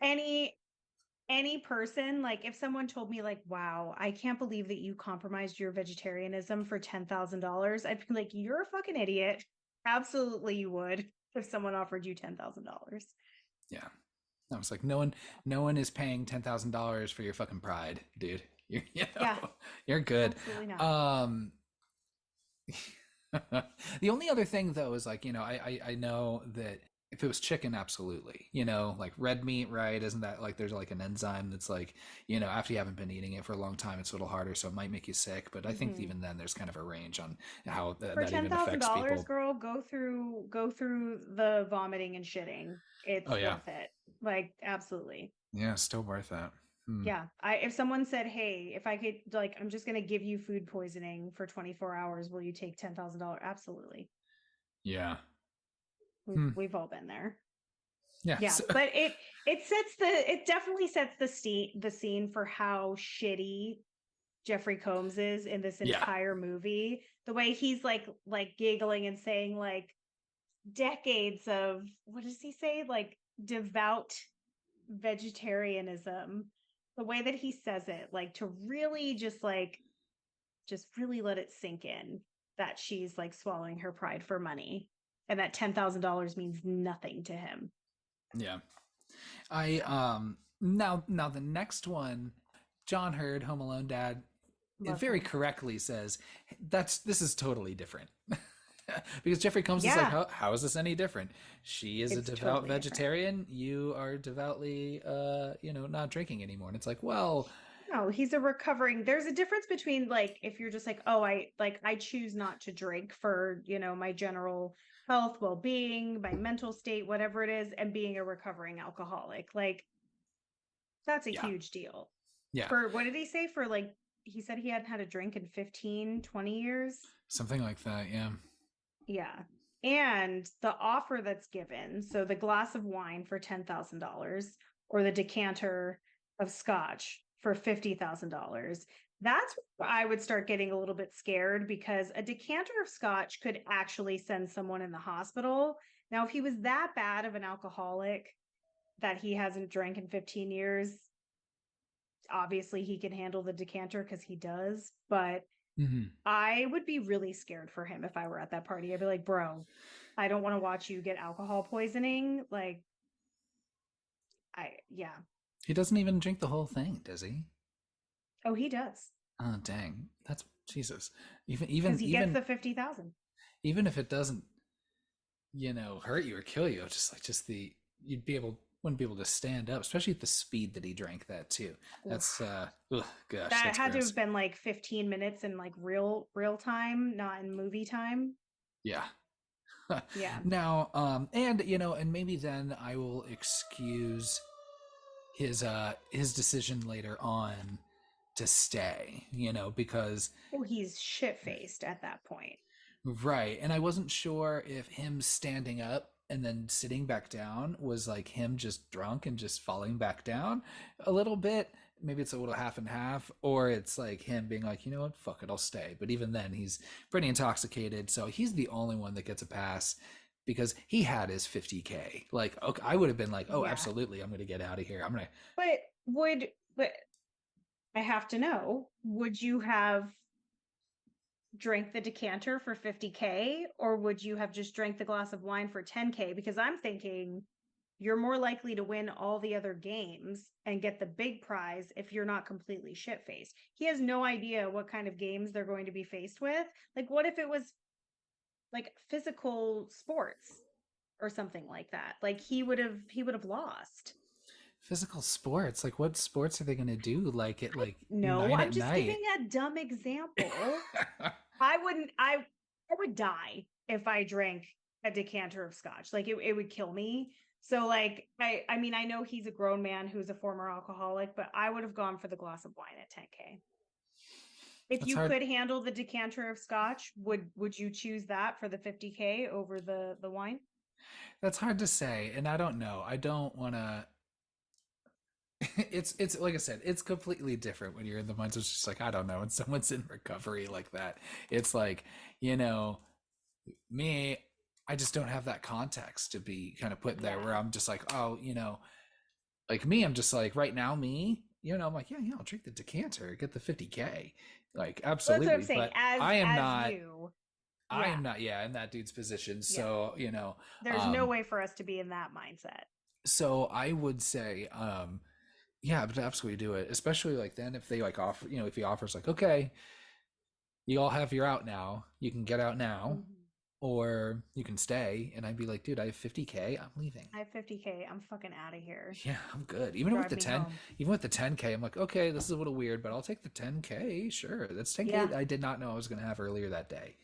any person, like if someone told me like, wow, I can't believe that you compromised your vegetarianism for $10,000, I'd be like, you're a fucking idiot. Absolutely you would if someone offered you $10,000. yeah. I was like, no one is paying $10,000 for your fucking pride, dude. You're, Yeah, you're good. absolutely not. Um, the only other thing though is like, I know that if it was chicken, absolutely. Like red meat, right? Isn't that like there's like an enzyme that's like, after you haven't been eating it for a long time, it's a little harder, so it might make you sick. But I think Hmm. even then, there's kind of a range on how For that ten even thousand affects dollars, people. girl, go through the vomiting and shitting. Oh It's yeah, worth it. Like, absolutely. yeah, still worth that. Hmm. Yeah. I if someone said, hey, if I could like I'm just gonna give you food poisoning for 24 hours, will you take $10,000? Absolutely. Yeah. We've Hmm. we've all been there. Yeah. Yeah, but it definitely sets the scene for how shitty Jeffrey Combs is in this Yeah. entire movie. The way he's like giggling and saying like decades of, what does he say? Like devout vegetarianism. The way that he says it, like to really just really let it sink in that she's like swallowing her pride for money and that $10,000 means nothing to him. Yeah. I now the next one, John Hurd, Home Alone dad, it Love very him. correctly says this is totally different. Because Jeffrey Combs is like, Yeah, how is this any different? She is a it's devout totally different. vegetarian. You are devoutly, not drinking anymore. And it's like, well, No, he's a recovering. There's a difference between like if you're just like, oh, I choose not to drink for, my general health, well-being, my mental state, whatever it is, and being a recovering alcoholic. Like that's a yeah, huge deal. yeah, For what did he say? For like he said he hadn't had a drink in 15, 20 years. something like that. Yeah. Yeah. And the offer that's given, so the glass of wine for $10,000 or the decanter of scotch for $50,000, that's where I would start getting a little bit scared because a decanter of scotch could actually send someone in the hospital. Now, if he was that bad of an alcoholic that he hasn't drank in 15 years, obviously he can handle the decanter because he does, but Hmm. I would be really scared for him if I were at that party. I'd be like, bro, I don't want to watch you get alcohol poisoning. Like, yeah. He doesn't even drink the whole thing, does he? Oh, he does Oh, dang. That's Jesus. Even because even he gets even the 50,000. even if it doesn't, hurt you or kill you, just the you'd be able wouldn't be able to stand up, especially at the speed that he drank that too. That's Oof. ugh, gosh, That that's had to gross. have been like 15 minutes in like real time, not in movie time. Yeah. Yeah. Now, and maybe then I will excuse his decision later on to stay, because Well, he's shit faced at that point. right. And I wasn't sure if him standing up and then sitting back down was like him just drunk and just falling back down a little bit. Maybe it's a little half and half, or it's like him being like, you know what, fuck it, I'll stay. But even then, he's pretty intoxicated. So he's the only one that gets a pass because he had his 50K. Like, okay, I would have been like, oh, Yeah. absolutely, I'm going to get out of here. I'm going to, But I have to know, would you have drank the decanter for 50K or would you have just drank the glass of wine for 10K? Because I'm thinking you're more likely to win all the other games and get the big prize if you're not completely shit faced. He has no idea what kind of games they're going to be faced with. Like, what if it was like physical sports or something like that? Like he would have lost. physical sports. Like, what sports are they going to do? Like, at like No, nine I'm at just giving night? a dumb example. I wouldn't I would die if I drank a decanter of scotch. Like it would kill me. So like I mean I know he's a grown man who's a former alcoholic, but I would have gone for the glass of wine at 10K. If That's you hard. could handle the decanter of scotch, would you choose that for the 50K over the wine? That's hard to say, and I don't know. I don't want to. It's like I said, it's completely different when you're in the mindset. It's just like, I don't know, when someone's in recovery like that, it's like, you know, me, I just don't have that context to be kind of put there where Yeah. I'm just like, oh, like me, I'm just like right now, me, I'm like, yeah, I'll drink the decanter, get the 50K. Like, Well, that's what I'm absolutely. saying. But As I am as not, you, I yeah, am not, yeah, in that dude's position. yeah. So, There's no way for us to be in that mindset. so I would say, yeah, but absolutely do it. Especially like then if they like offer, if he offers like, okay, you all have your out now, you can get out now, Mhm. or you can stay. And I'd be like, dude, I have 50K, I'm leaving. I have 50K. I'm fucking out of here. Yeah, I'm good. Even with Drive the me 10, home. even with the 10K, I'm like, okay, this is a little weird, but I'll take the 10K. Sure. That's 10K Yeah. that I did not know I was going to have earlier that day.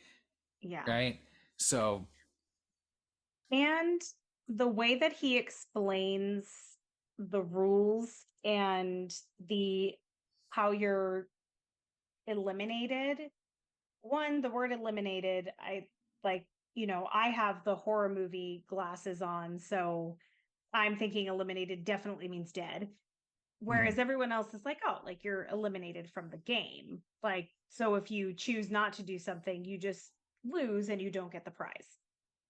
Yeah. Right. So, And the way that he explains the rules and the how you're eliminated. One, the word eliminated, I like, I have the horror movie glasses on, so I'm thinking eliminated definitely means dead. mhm. Whereas everyone else is like, oh, like you're eliminated from the game. Like, so if you choose not to do something, you just lose and you don't get the prize.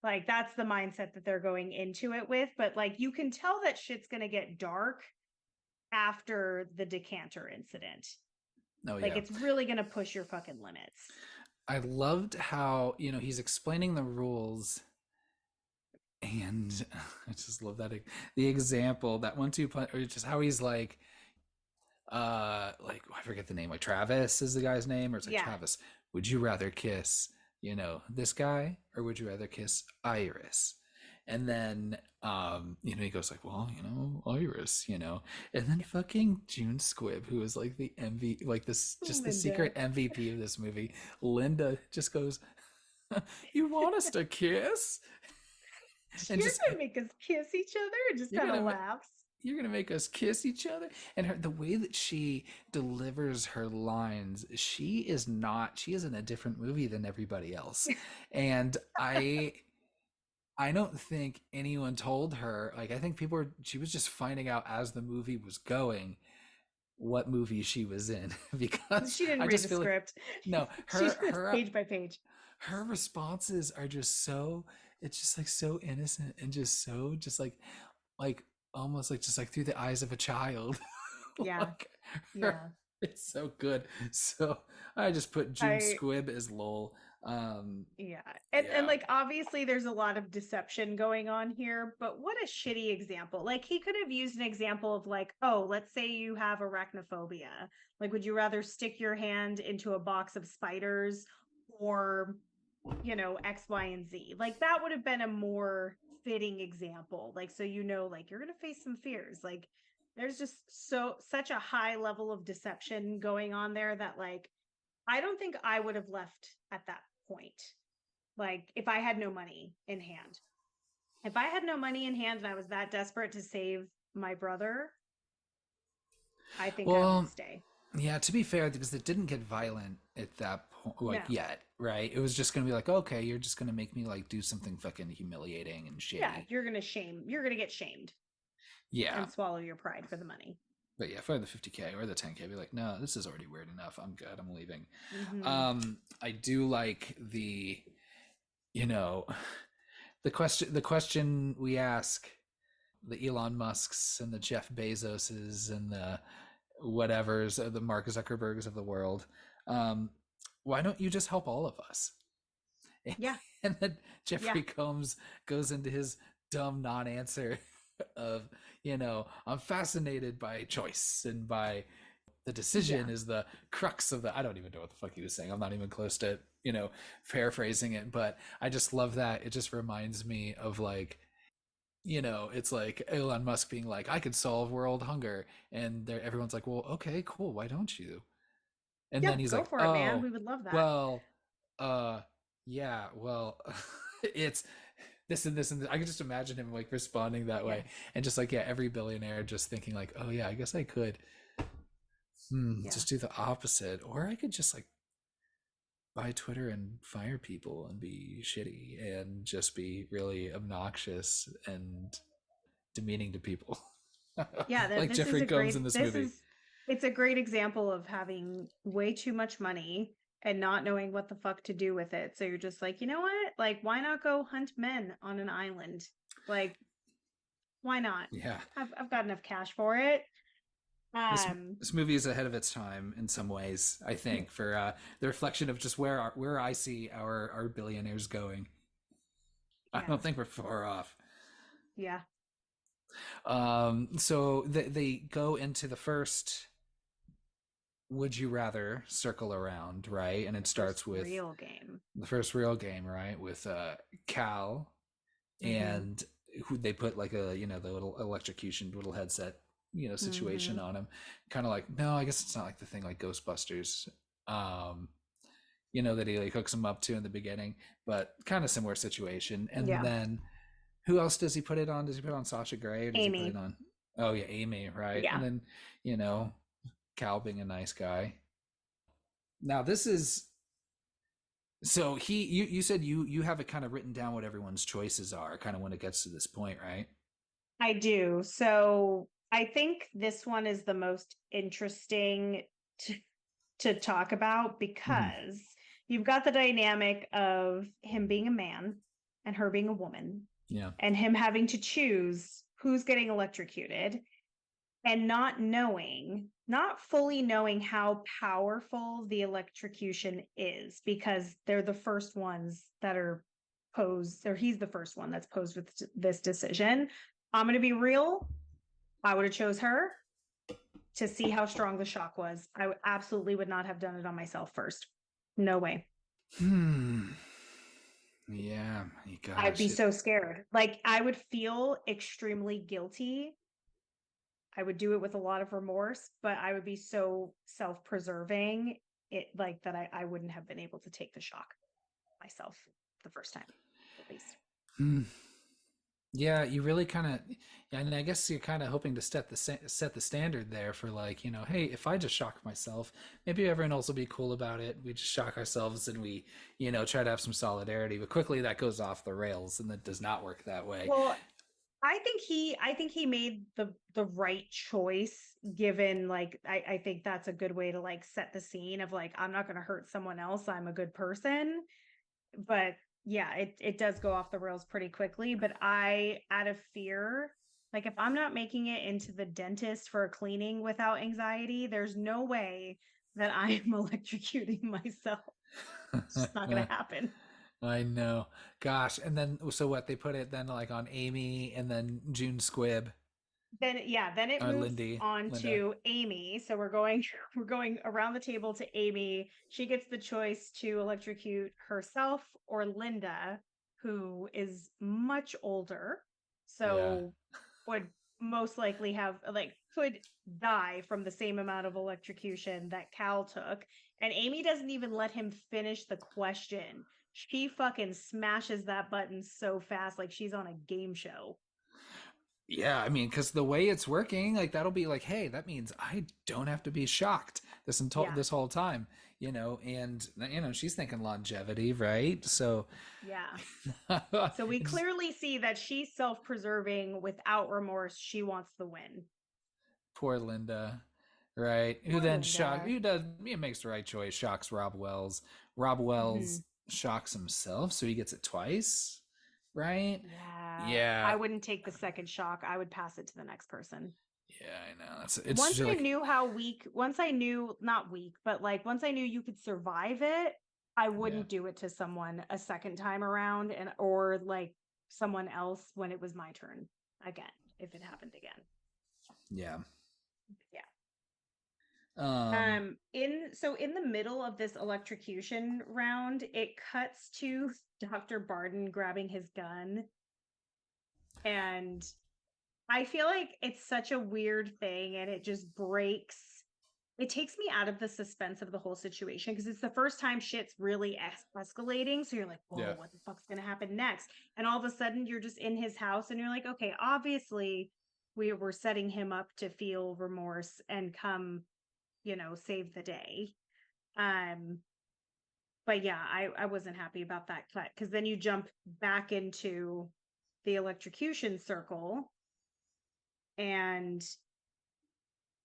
Like, that's the mindset that they're going into it with. But like, you can tell that shit's going to get dark after the decanter incident. Oh, Like, yeah. it's really going to push your fucking limits. I loved how, he's explaining the rules. And I just love that the example that 1-2 punch, or just how he's like I forget the name, like Travis is the guy's name, or it's like, Yeah. Travis, would you rather kiss, this guy, or would you rather kiss Iris? And then he goes like, well, Iris, and then Yeah. fucking June Squibb, who is like the MVP, like this, just the Linda. secret MVP of this movie, Linda, just goes, you want us to kiss? And You're just, going to make us kiss each other and just you're kind of gonna laughs. you're gonna make us kiss each other. And the way that she delivers her lines, she is in a different movie than everybody else. And I don't think anyone told her, like, I think she was just finding out as the movie was going what movie she was in. Because She didn't I read just the feel like, script. no, She just page by page. her responses are just so, it's just like so innocent and just so just like almost like just like through the eyes of a child. Yeah. Like her, Yeah. it's so good. So I just put June I Squibb as lol. Yeah. And Yeah. like obviously there's a lot of deception going on here, but what a shitty example. Like he could have used an example of like, oh, let's say you have arachnophobia. Like would you rather stick your hand into a box of spiders or, X, Y, and Z? Like that would have been a more fitting example. Like so like you're going to face some fears. Like there's just such a high level of deception going on there that like I don't think I would have left at that point. Like if I had no money in hand. If I had no money in hand and I was that desperate to save my brother, I think I would Well, stay. yeah, to be fair, because it didn't get violent at that point, like No. yet, right? It was just gonna be like, okay, you're just gonna make me like do something fucking humiliating and Yeah, shitty. you're going to get shamed Yeah. and swallow your pride for the money. But yeah, if I had the 50K or the 10K, I'd be like, no, this is already weird enough. I'm good. I'm leaving. Mhm. I do like you know, the question we ask the Elon Musks and the Jeff Bezoses and the whatevers, the Mark Zuckerbergs of the world. Um, why don't you just help all of us? Yeah. And then Yeah. Jeffrey Combs goes into his dumb non-answer of, I'm fascinated by choice and by the decision Yeah. is the crux of the, I don't even know what the fuck he was saying. I'm not even close to, paraphrasing it, but I just love that. It just reminds me of like, it's like Elon Musk being like, I could solve world hunger. And everyone's like, well, okay, cool. Why don't you? And Yeah, then he's go like, for it, man. oh, We would love that. well, uh, yeah, well, it's this and this and this. I can just imagine him like responding that Yeah. way. And just like, yeah, every billionaire just thinking like, oh yeah, I guess I could Yeah. just do the opposite. Or I could just like buy Twitter and fire people and be shitty and just be really obnoxious and demeaning to people. Yeah, Like this is Jeffrey a Combs in great this movie. it's a great example of having way too much money and not knowing what the fuck to do with it. So you're just like, you know what? Like, why not go hunt men on an island? Like, why not? Yeah. I've got enough cash for it. This Um, this movie is ahead of its time in some ways, I think, for the reflection of just where I see our billionaires going. I yeah, don't think we're far off. yeah. So they go into the first would you rather circle around, right? And it First starts with real game. the first real game, right? With Cal Mm-hmm. and who they put like a the little electrocution little headset Mm-hmm. situation on him, kind of like, no, I guess it's not like the thing like Ghostbusters, um that he like hooks him up to in the beginning, but kind of similar situation. And Yeah. then who else does he put it on? Does he put it on Sasha Grey, or does he put it Amy. on, oh yeah, Amy, right? And Yeah. then you know Cal being a nice guy. Now this is, so you said you have it kind of written down what everyone's choices are kind of when it gets to this point, right? I do. So I think this one is the most interesting to, to talk about Mm-hmm. because you've got the dynamic of him being a man and her being a woman, Yeah. and him having to choose who's getting electrocuted and not fully knowing how powerful the electrocution is because they're the first ones that are posed, or he's the first one that's posed with this decision. I'm going to be real. I would have chose her to see how strong the shock was. I absolutely would not have done it on myself first. No way. Hmm. Yeah. I'd be Gosh. so scared. Like I would feel extremely guilty. I would do it with a lot of remorse, but I would be so self-preserving it like that I wouldn't have been able to take the shock myself the first time, at least. Hmm. Yeah, you really kind of, and I guess you're kind of hoping to set the standard there for like, hey, if I just shock myself, maybe everyone else will be cool about it. We just shock ourselves and we, try to have some solidarity. But quickly that goes off the rails, and that does not work that way. Well, I think he made the right choice given like I think that's a good way to like set the scene of like I'm not going to hurt someone else. I'm a good person. But yeah, it does go off the rails pretty quickly, but I out of fear, like if I'm not making it into the dentist for a cleaning without anxiety, there's no way that I'm electrocuting myself. It's just not going to happen. I know. Gosh. And then, so what, they put it then like on Amy and then June Squibb, Then yeah, then it or moves on Linda. to Amy. So we're going around the table to Amy. She gets the choice to electrocute herself or Linda, who is much older. Yeah. So would most likely have like could die from the same amount of electrocution that Cal took. And Amy doesn't even let him finish the question. She fucking smashes that button so fast, like she's on a game show. Yeah, I mean, because the way it's working, like that'll be like, hey, that means I don't have to be shocked Yeah. this whole time, and she's thinking longevity, right? So, Yeah. So we clearly see that she's self-preserving without remorse. She wants the win. poor Linda, right? Who Poor then shock? Linda. Who does? He makes the right choice. Shocks Rob Wells. Rob Hmm. Wells shocks himself, so he gets it twice, right? Yeah. I Yeah, wouldn't take the second shock. I would pass it to the next person. yeah, I know. It's just like, Once I knew, not weak, but like once I knew you could survive it, I yeah, wouldn't do it to someone a second time around and or like someone else when it was my turn again, if it happened again. yeah. Yeah. Um, In the middle of this electrocution round, it cuts to Dr. Barden grabbing his gun, and I feel like it's such a weird thing and it just breaks. It takes me out of the suspense of the whole situation because it's the first time shit's really escalating. So you're like, whoa, yeah, what the fuck's going to happen next? And all of a sudden you're just in his house and you're like, okay, obviously we were setting him up to feel remorse and come, save the day. Um, but yeah, I wasn't happy about that cut because then you jump back into the electrocution circle and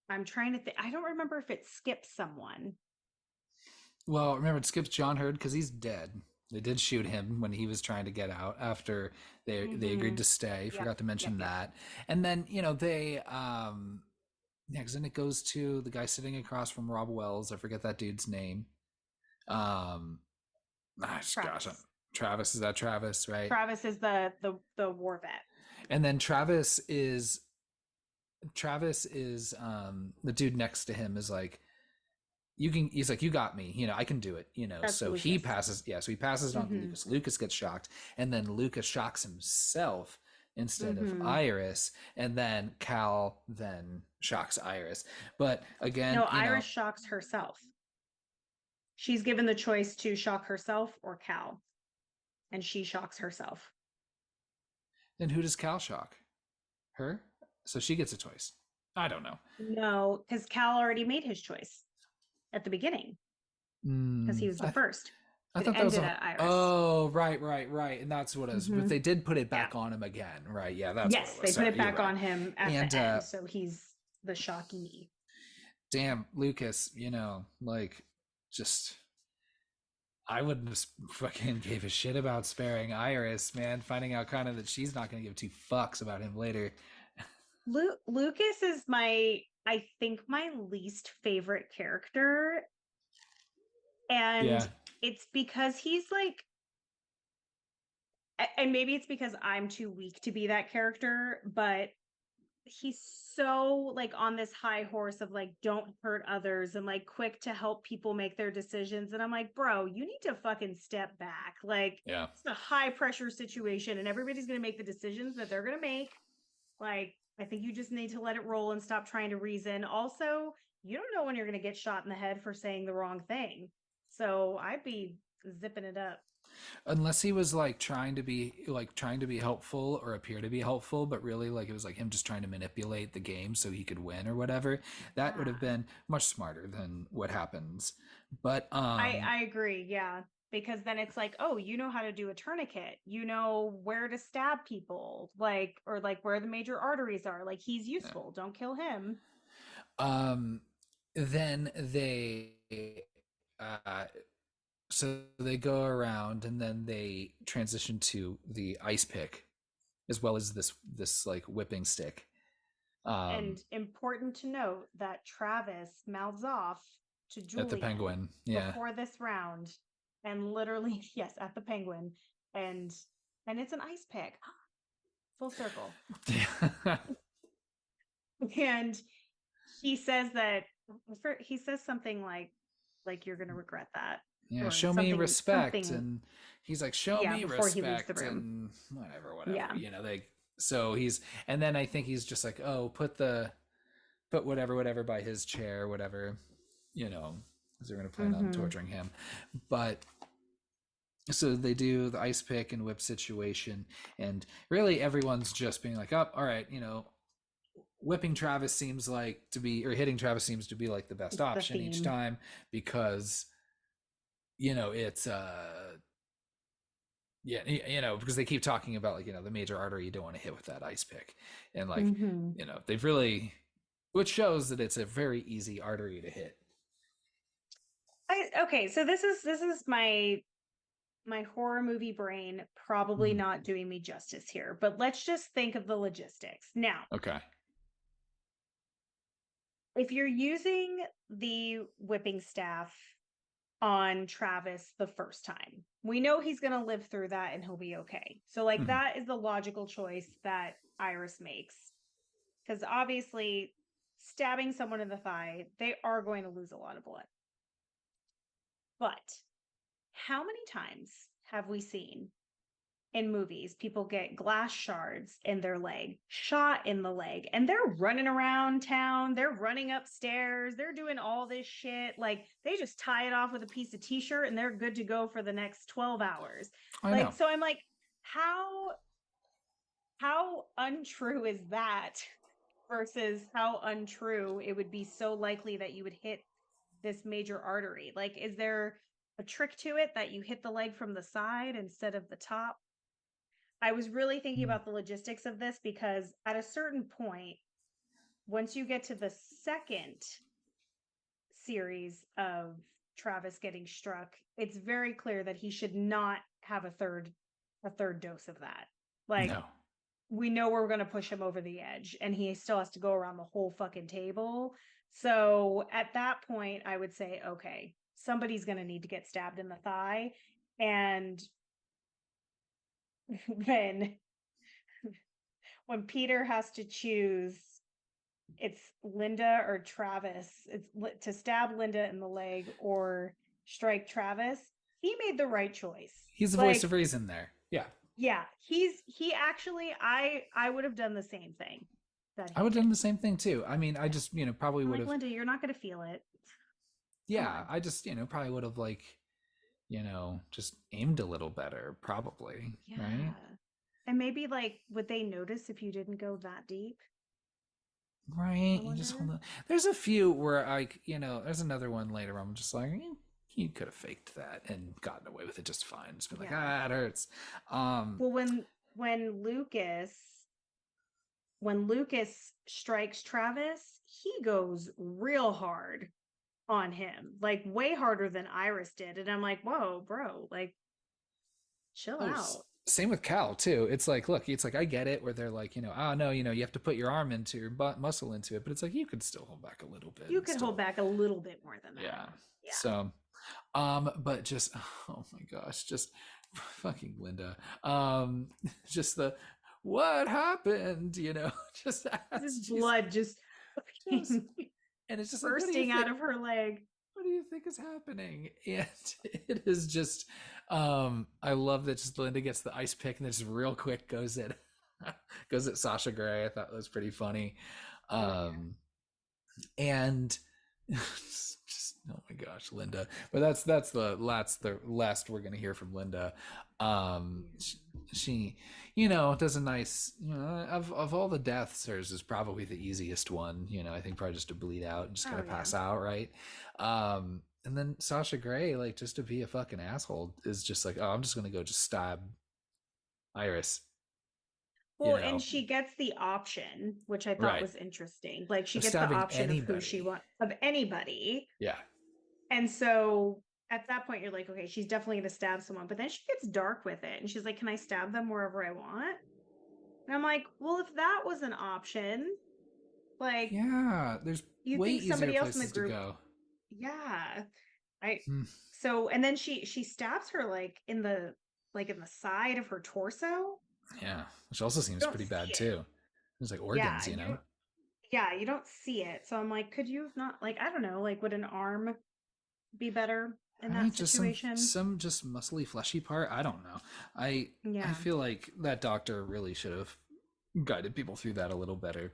I'm trying to think. I don't remember if it skips someone. Well, remember it skips John Hurd because he's dead. They did shoot him when he was trying to get out after they agreed Mm-hmm. to stay. Yep. Forgot to Yep. mention Yep. that. And then, they yeah, because then it goes to the guy sitting across from Rob Wells. I forget that dude's name. Um gosh, Travis. Travis, is that Travis, right? Travis is the war vet. And then Travis is the dude next to him is like, he's like, you got me, I can do it, That's so he Lucas. passes, yeah, so he passes it on to Mm-hmm. Lucas gets shocked, and then Lucas shocks himself instead of Mm-hmm. Iris, and then Cal then shocks Iris. But No, again, Iris shocks herself. She's given the choice to shock herself or Cal, and she shocks herself. then who does Cal shock? Her? So she gets a choice. I don't know. No, because Cal already made his choice at the beginning because he mm, was the I, first. I It thought that was ended a. at Iris. Oh, right, and that's what it was. But Mm-hmm. they did put it Yeah. back on him again, right? Yeah, that's what it Yes, was. they put Sorry, it you're back right. on him at And the end, so he's the shockee. damn, Lucas, like, just I wouldn't have fucking gave a shit about sparing Iris, man. Finding out kind of that she's not going to give two fucks about him later. Lucas is I think, my least favorite character, and Yeah, it's because he's like, and maybe it's because I'm too weak to be that character, but he's so like on this high horse of like don't hurt others and like quick to help people make their decisions, and I'm like, bro, you need to fucking step back. Like, yeah. it's a high pressure situation and everybody's going to make the decisions that they're going to make. Like, I think you just need to let it roll and stop trying to reason. Also, you don't know when you're going to get shot in the head for saying the wrong thing, so I'd be zipping it up. Unless he was like trying to be helpful or appear to be helpful, but really like it was like him just trying to manipulate the game so he could win or whatever. That would have Ah, been much smarter than what happens. But I agree, yeah. Because then it's like, oh, you know how to do a tourniquet. You know where to stab people, like, or like where the major arteries are. Like, he's yeah. useful. Don't kill him. um then they uh so they go around and then they transition to the ice pick as well as this like whipping stick. um And important to note that Travis mouths off to at the Julian Penguin, yeah. before this round, and literally, yes, at the Penguin, and it's an ice pick. Full circle. And he says that, he says something like you're gonna regret that, Yeah, or show me respect. something. And he's like, show Yeah, me before he leaves the respect, room. and whatever, Yeah. they so he's and then I think he's just like, oh, put whatever by his chair, whatever, because they're gonna plan on Mm-hmm. torturing him. But so they do the ice pick and whip situation, and really everyone's just being like, oh, all right, whipping Travis seems like to be, or hitting Travis seems to be like the best It's the option each theme. time, because it's yeah, because they keep talking about like, the major artery you don't want to hit with that ice pick, and like, Mm-hmm. they've really, which shows that it's a very easy artery to hit. Okay, so this is my horror movie brain probably Mhm. not doing me justice here, but let's just think of the logistics. Now, Okay. if you're using the whipping staff on Travis the first time, we know he's going to live through that and he'll be okay. So, like, Mhm. that is the logical choice that Iris makes. Because obviously, stabbing someone in the thigh, they are going to lose a lot of blood. But how many times have we seen in movies people get glass shards in their leg, shot in the leg, and they're running around town, they're running upstairs, they're doing all this shit, like they just tie it off with a piece of t-shirt and they're good to go for the next 12 hours. I Like, know. so I'm like, how untrue is that versus how untrue it would be so likely that you would hit this major artery? Like, is there a trick to it that you hit the leg from the side instead of the top? I was really thinking Mm. about the logistics of this because at a certain point, once you get to the second series of Travis getting struck, it's very clear that he should not have a third dose of that. Like, No. we know we're going to push him over the edge, and he still has to go around the whole fucking table. So at that point, I would say, okay, somebody's going to need to get stabbed in the thigh. And when Peter has to choose, it's Linda or Travis. It's to stab Linda in the leg or strike Travis. He made the right choice. He's the voice of reason there. Yeah. Yeah, he actually, I would have done the same thing. I would have done the same thing too. I mean, I just, probably would have. Linda, you're not going to feel it. Yeah, I just, probably would have just aimed a little better, probably. Yeah. Right. And maybe would they notice if you didn't go that deep? Right. You just hold on. There's a few where there's another one later where I'm just like, you could have faked that and gotten away with it just fine. Just been like, it hurts. Well, when Lucas strikes Travis, he goes real hard on him, like way harder than Iris did. And I'm like, whoa, bro, chill out. Same with Cal too. It's like, look, it's like, I get it where they're like, oh no, you have to put your arm into your muscle into it, but it's like, you could still hold back a little bit. You could hold back a little bit more than that. Yeah. So, but just, oh my gosh, just fucking Linda. Just what happened, just this blood just and it's just bursting out of her leg. What do you think is happening? And it is just, I love that just Linda gets the ice pick and then just real quick goes at Sasha Grey. I thought that was pretty funny. And just, oh my gosh, Linda. But that's the last we're gonna hear from Linda. She does a nice, of all the deaths, hers is probably the easiest one. I think probably just to bleed out and just kind of pass out, right? And then Sasha Grey, just to be a fucking asshole, is just like, oh, I'm just gonna go just stab Iris. Well, and she gets the option, which I thought was interesting. She gets the option of who she wants, of anybody. Yeah. And so at that point, you're like, okay, she's definitely going to stab someone. But then she gets dark with it. And she's like, can I stab them wherever I want? And I'm like, well, if that was an option, yeah, there's you way think somebody easier else in the group. To go. Yeah. So, and then she stabs her in the side of her torso. Yeah, which also seems pretty bad too. There's organs, Yeah, you don't see it. So I'm like, could you not I don't know, would an arm be better in that situation? Some just muscly, fleshy part. I don't know. I feel like that doctor really should have guided people through that a little better.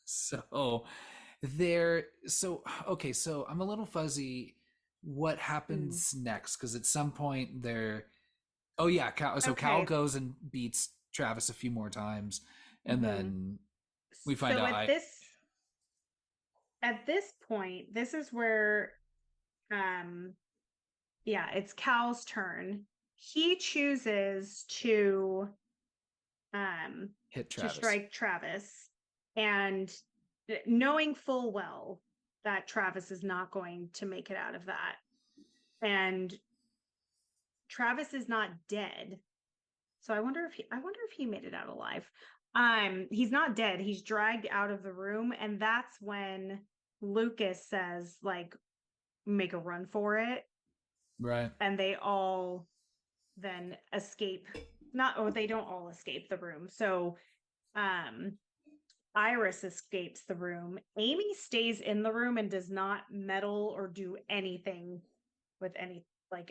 So I'm a little fuzzy. What happens next? Because at some point oh yeah, Cal goes and beats Travis a few more times, and then we find out. At this point, this is where, it's Cal's turn. He chooses to, hit Travis. To strike Travis, and knowing full well that Travis is not going to make it out of that, and Travis is not dead. So I wonder if he made it out alive. He's not dead. He's dragged out of the room, and that's when Lucas says, make a run for it. Right. And they all then escape. They don't all escape the room. So Iris escapes the room. Amy stays in the room and does not meddle or do anything with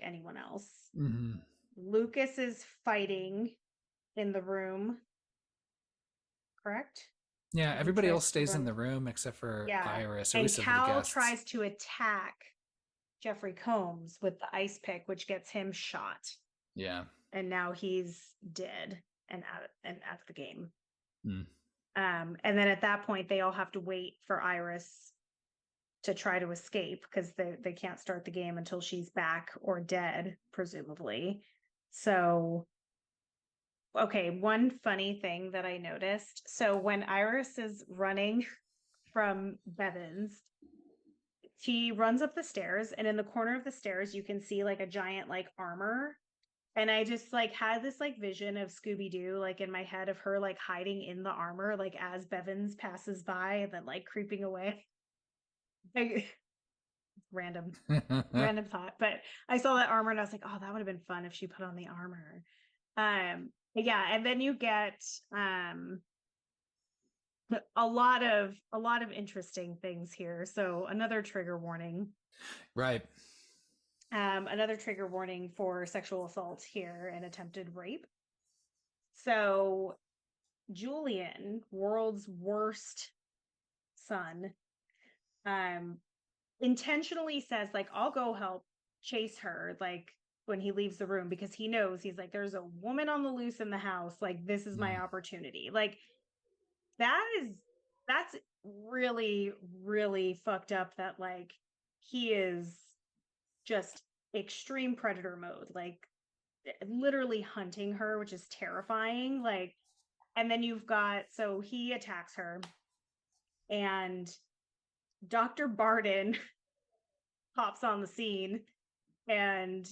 anyone else. Mm-hmm. Lucas is fighting in the room, correct? Yeah, everybody else stays in the room except for Iris. And Cal tries to attack Jeffrey Combs with the ice pick, which gets him shot. Yeah. And now he's dead and out of the game. Mm. And then at that point, they all have to wait for Iris to try to escape because they can't start the game until she's back or dead, presumably. So Okay, one funny thing that I noticed. So when Iris is running from Bevins, she runs up the stairs, and in the corner of the stairs, you can see like a giant like armor. And I just like had this like vision of Scooby Doo like in my head of her like hiding in the armor, like as Bevins passes by and then like creeping away. Like, random, random thought. But I saw that armor and I was like, oh, that would have been fun if she put on the armor. But yeah, and then you get a lot of interesting things here. So another trigger warning. Right. Another trigger warning for sexual assault here and attempted rape. So Julian, world's worst son, intentionally says, like, I'll go help chase her, like when he leaves the room, because he knows, he's like, there's a woman on the loose in the house. Like, this is my opportunity. Like, that's really, really fucked up that like he is just extreme predator mode, like literally hunting her, which is terrifying. Like, and then you've got, so he attacks her, and Dr. Barden pops on the scene, and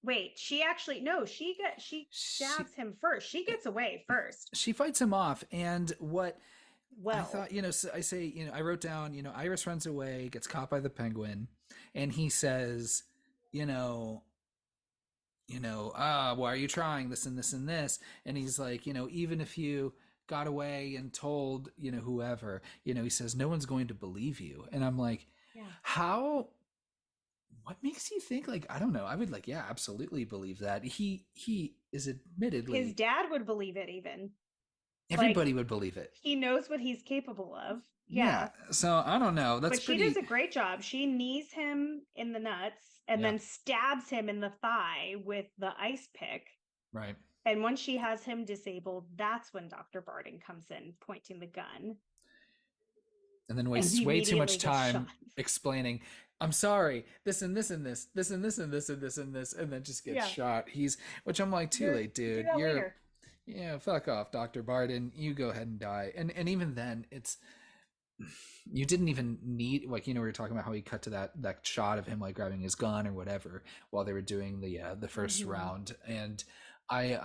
wait, she actually, no, she She stabs him first. She gets away first. she fights him off, and what I Well, thought, so I say, I wrote down, Iris runs away, gets caught by the penguin, and he says, you know, why are you trying this and this and this? And he's like, even if you got away and told, whoever, he says, no one's going to believe you. And I'm like, yeah. how, what makes you think, like, I don't know. I would like, yeah, absolutely believe that. He is His admittedly, dad would believe it even. Like, everybody would believe it. he knows what he's capable of. Yeah. Yeah. So I don't know. That's But she does pretty, a great job. She knees him in the nuts and yeah, then stabs him in the thigh with the ice pick. right. And once she has him disabled, that's when Dr. Barden comes in, pointing the gun, And then and wastes he way too immediately much gets time shot. explaining, I'm sorry, this and this and this, this and this and this and this and this, and then just gets Yeah. shot. Which I'm like, too late, Do dude. that later. Yeah, fuck off, Dr. Barden. You go ahead and die. And even then, you didn't even need, like, we were talking about how he cut to that shot of him like grabbing his gun or whatever while they were doing the first round. And I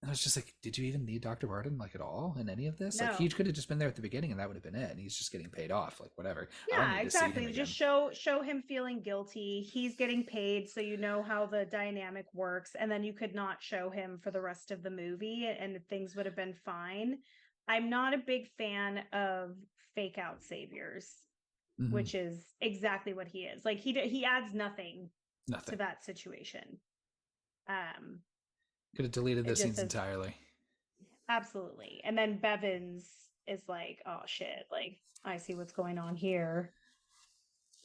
was just like, did you even need Dr. Barton like at all in any of this? Like, he No. could have just been there at the beginning and that would have been it. And he's just getting paid off, like whatever. I don't Yeah, need to see him exactly. again. Just show him feeling guilty. He's getting paid, so you know how the dynamic works, and then you could not show him for the rest of the movie, and things would have been fine. I'm not a big fan of fake out saviors, Mm-hmm. which is exactly what he is. Like, he adds nothing Nothing. to that situation. Could have deleted It those just scenes says entirely. absolutely. And then Bevins is like, oh shit, like, I see what's going on here.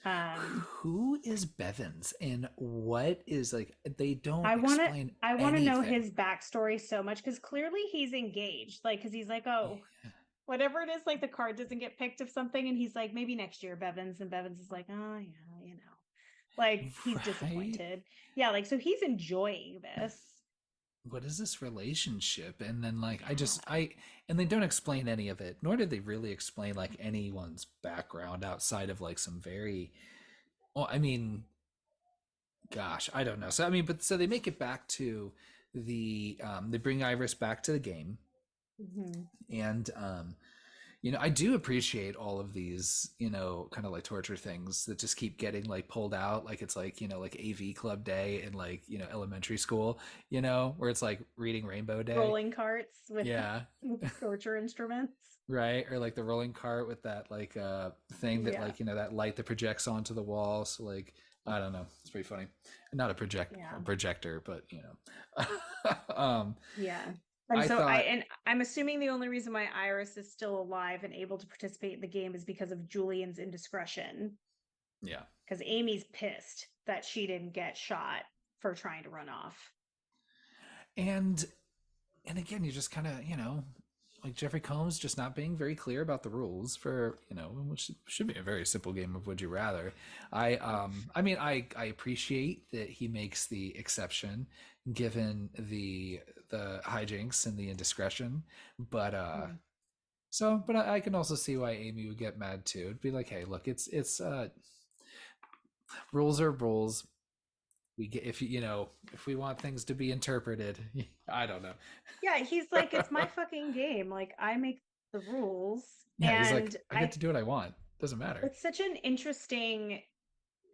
Who is Bevins and what is, like, they don't I want to explain I want to know anything. his backstory so much, because clearly he's engaged, like, because he's like, oh, whatever it is, like the card doesn't get picked of something, and he's like, maybe next year, Bevins. And Bevins is like, oh yeah, like, he's Right? disappointed. Yeah, like, so he's enjoying this. What is this relationship? And then, like, and they don't explain any of it, nor did they really explain like anyone's background outside of like some very, well, I mean, gosh, I don't know. So I mean, but so they make it back to they bring Iris back to the game. Mm-hmm. And I do appreciate all of these, kind of like torture things that just keep getting like pulled out. Like, it's like, like AV Club Day in like, elementary school, where it's like reading Rainbow Day. Rolling carts with, yeah, with torture instruments. Right. Or like the rolling cart with that like thing that, like, that light that projects onto the wall. So like, I don't know. It's pretty funny. Not a projector, but Yeah. And and I'm assuming the only reason why Iris is still alive and able to participate in the game is because of Julian's indiscretion. Yeah. Because Amy's pissed that she didn't get shot for trying to run off. And again, you just kind of, like Jeffrey Combs just not being very clear about the rules for, which should be a very simple game of Would You Rather. I mean, I appreciate that he makes the exception given the hijinks and the indiscretion, but Mm. but I can also see why Amy would get mad too. It'd be like, hey, look, it's rules are rules. We get, if we want things to be interpreted, I don't know. Yeah, he's like, it's my fucking game. Like, I make the rules. Yeah, he's like, And I get to do what I want. Doesn't matter. it's such an interesting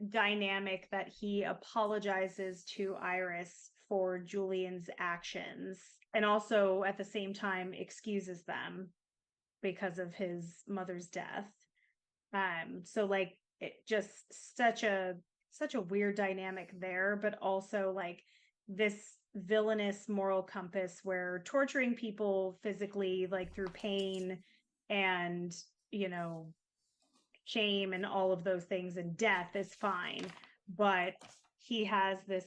dynamic that he apologizes to Iris for Julian's actions and also at the same time excuses them because of his mother's death. So like it just such a weird dynamic there, but also like this villainous moral compass where torturing people physically, like through pain and, you know, shame and all of those things and death is fine. But he has this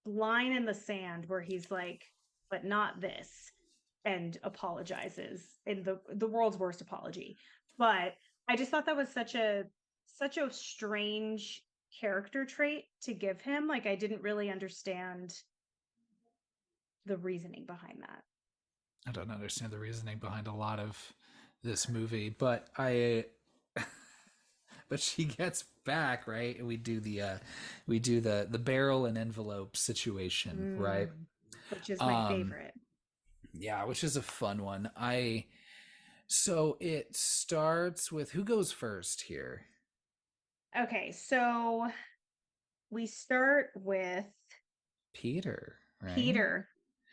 line in the sand where he's like, but not this, and apologizes in the world's worst apology. But I just thought that was such a strange character trait to give him. Like I didn't really understand the reasoning behind that. I don't understand the reasoning behind a lot of this movie, but but she gets back, right? And we do the barrel and envelope situation, right? Which is my Um favorite. yeah, which is a fun one. I So it starts with who goes first here? Okay, so we start with Peter, right? Peter.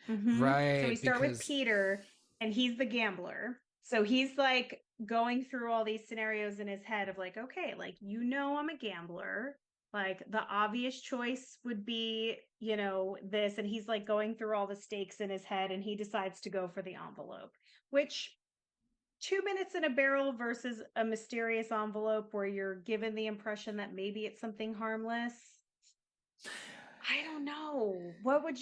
So we Right, start with because Peter, and he's the gambler. So he's like going through all these scenarios in his head of like, okay, like, I'm a gambler. Like the obvious choice would be, this. And he's like going through all the stakes in his head and he decides to go for the envelope, which 2 minutes in a barrel versus a mysterious envelope where you're given the impression that maybe it's something harmless. I don't know. What would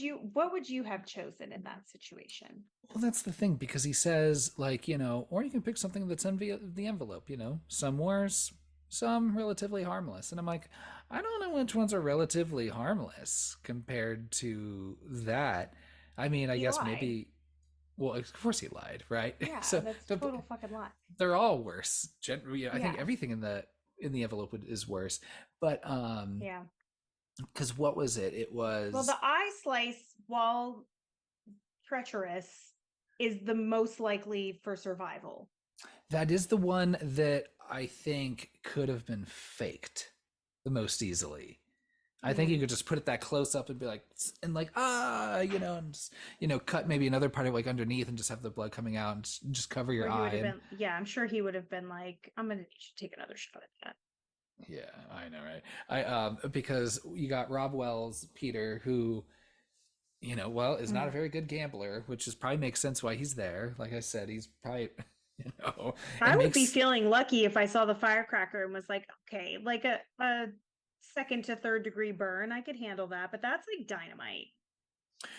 you have chosen in that situation? well, that's the thing because he says like, or you can pick something that's in the envelope, some worse, some relatively harmless. And I'm like, I don't know which ones are relatively harmless compared to that. I mean, I He guess lied. maybe, well, of course he lied, right? Yeah, So that's the, total fucking lie. they're all worse. I think Yeah. everything in the envelope is worse. But Yeah. because what was it? It Well, was the eye slice, while treacherous, is the most likely for survival. that is the one that I think could have been faked the most easily. I think you Mm. could just put it that close up and be like, and like, and just, cut maybe another part of like underneath and just have the blood coming out and just cover your Where he eye. would have And been, yeah, I'm sure he would have been like, I'm gonna need you to take another shot at that. yeah, I know, right? Because you got Rob Wells, Peter, who, is not a Mm. very good gambler, which is probably makes sense why he's there. Like I said, he's probably, it I would be makes feeling lucky if I saw the firecracker and was like, okay, like a second to third degree burn, I could handle that, but that's like dynamite.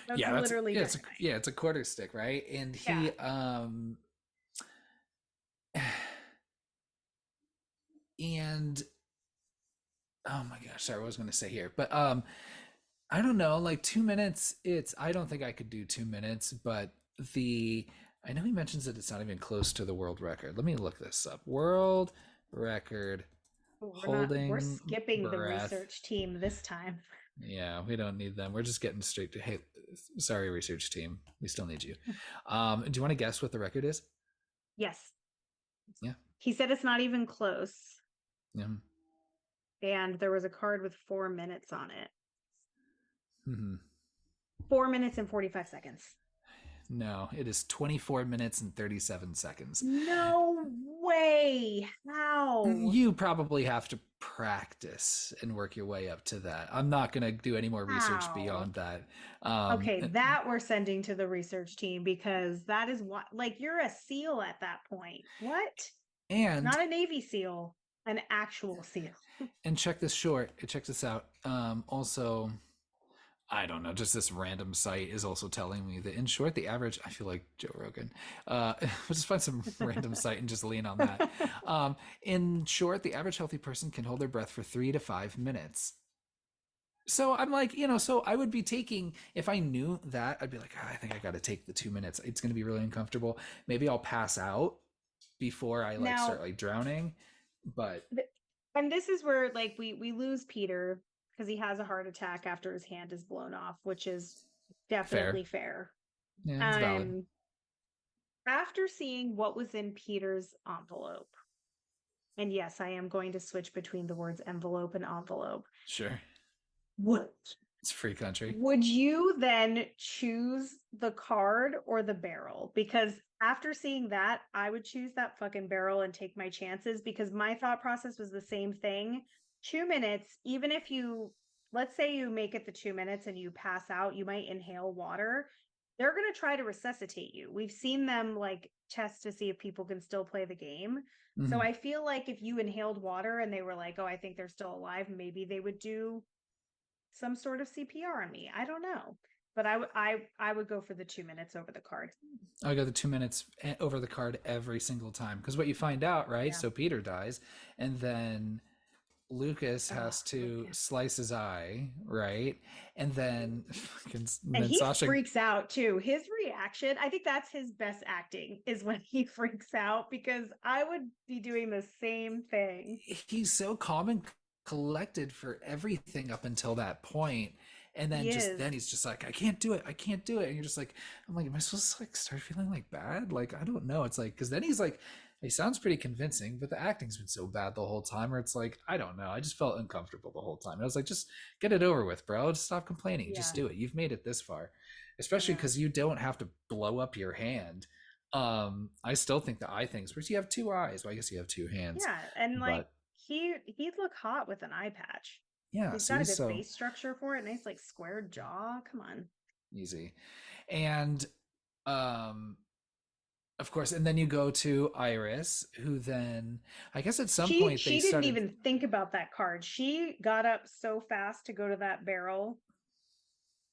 That's yeah, that's literally yeah, dynamite. it's a quarter stick, right? And Yeah. he and oh my gosh, sorry, what was I going to say here, but I don't know, like 2 minutes. I don't think I could do 2 minutes, but the I know he mentions that it's not even close to the world record. Let me look this up. World record We're holding skipping the breath. research team this time. Yeah, we don't need them. We're just getting straight to, hey, sorry, research team. We still need you. Do you want to guess what the record is? Yes. Yeah. He said it's not even close. Yeah. And there was a card with 4 minutes on it. Mm-hmm. 4 minutes and 45 seconds. No, it is 24 minutes and 37 seconds. No way. How? You probably have to practice and work your way up to that. I'm not going to do any more research How? beyond that. Okay, that we're sending to the research team because that is what, like, you're a SEAL at that point. What? and Not a Navy SEAL, an actual SEAL. and check this short. Check this out. Also, I don't know, just this random site is also telling me that in short, the average, I feel like Joe Rogan, we'll just find some random site and just lean on that. In short, the average healthy person can hold their breath for 3 to 5 minutes. So I'm like, so I would be taking, if I knew that, I'd be like, I think I got to take the 2 minutes. It's going to be really uncomfortable. Maybe I'll pass out before I like start Now, like drowning. But th- and this is where like we lose Peter because he has a heart attack after his hand is blown off, which is fair. definitely fair. Yeah, it's valid. Um, After seeing what was in Peter's envelope, and yes, I am going to switch between the words envelope and envelope. Sure. What It's a free country. would you then choose the card or the barrel? Because after seeing that, I would choose that fucking barrel and take my chances because my thought process was the same thing. 2 minutes, even if you, let's say you make it the 2 minutes and you pass out, you might inhale water. They're going to try to resuscitate you. We've seen them like test to see if people can still play the game. So Mm-hmm. I feel like if you inhaled water and they were like, oh, I think they're still alive, maybe they would do some sort of CPR on me. I don't know, but I would go for the 2 minutes over the card. I go the 2 minutes over the card every single time because what you find out, right? Yeah. So Peter dies, and then Lucas Oh, has to Lucas. slice his eye, right? And then, And then he Sasha, freaks out too. His reaction, I think that's his best acting, is when he freaks out because I would be doing the same thing. he's so calm and collected for everything up until that point. And then He just is. then he's just like, I can't do it. I can't do it. And you're just like, I'm like, am I supposed to like start feeling like bad? Like, I don't know. It's like, because then he's like, he sounds pretty convincing, but the acting's been so bad the whole time where it's like, I don't know. I just felt uncomfortable the whole time. And I was like, just get it over with, bro. Just stop complaining. Yeah. Just do it. You've made it this far, especially Yeah. because you don't have to blow up your hand. I still think the eye things, whereas you have two eyes. Well, I guess you have two hands, Yeah. And like but he'd look hot with an eye patch. yeah, He's got see, a good so face structure for it. Nice like square jaw. Come on. easy. And um of course, and then you go to Iris, who then I guess at some She point they she didn't started even think about that card. She got up so fast to go to that barrel,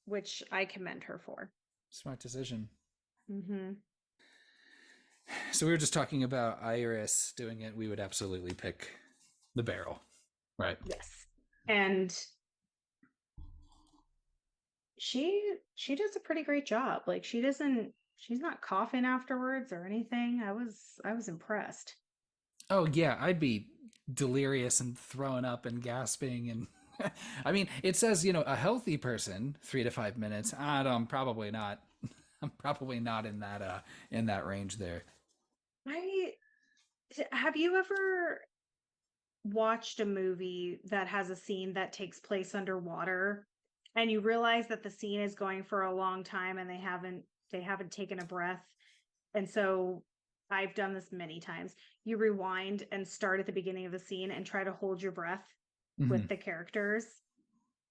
which I commend her for. smart decision. Mm-hmm. So we were just talking about Iris doing it. We would absolutely pick the barrel, right? Yes. And she does a pretty great job. Like she's not coughing afterwards or anything. I was impressed. Oh yeah, I'd be delirious and throwing up and gasping and I mean, it says, a healthy person 3 to 5 minutes. I'm probably not. I'm probably not in that range there. I have you ever watched a movie that has a scene that takes place underwater and you realize that the scene is going for a long time and they haven't taken a breath, and so I've done this many times. You rewind and start at the beginning of the scene and try to hold your breath with Hmm. the characters.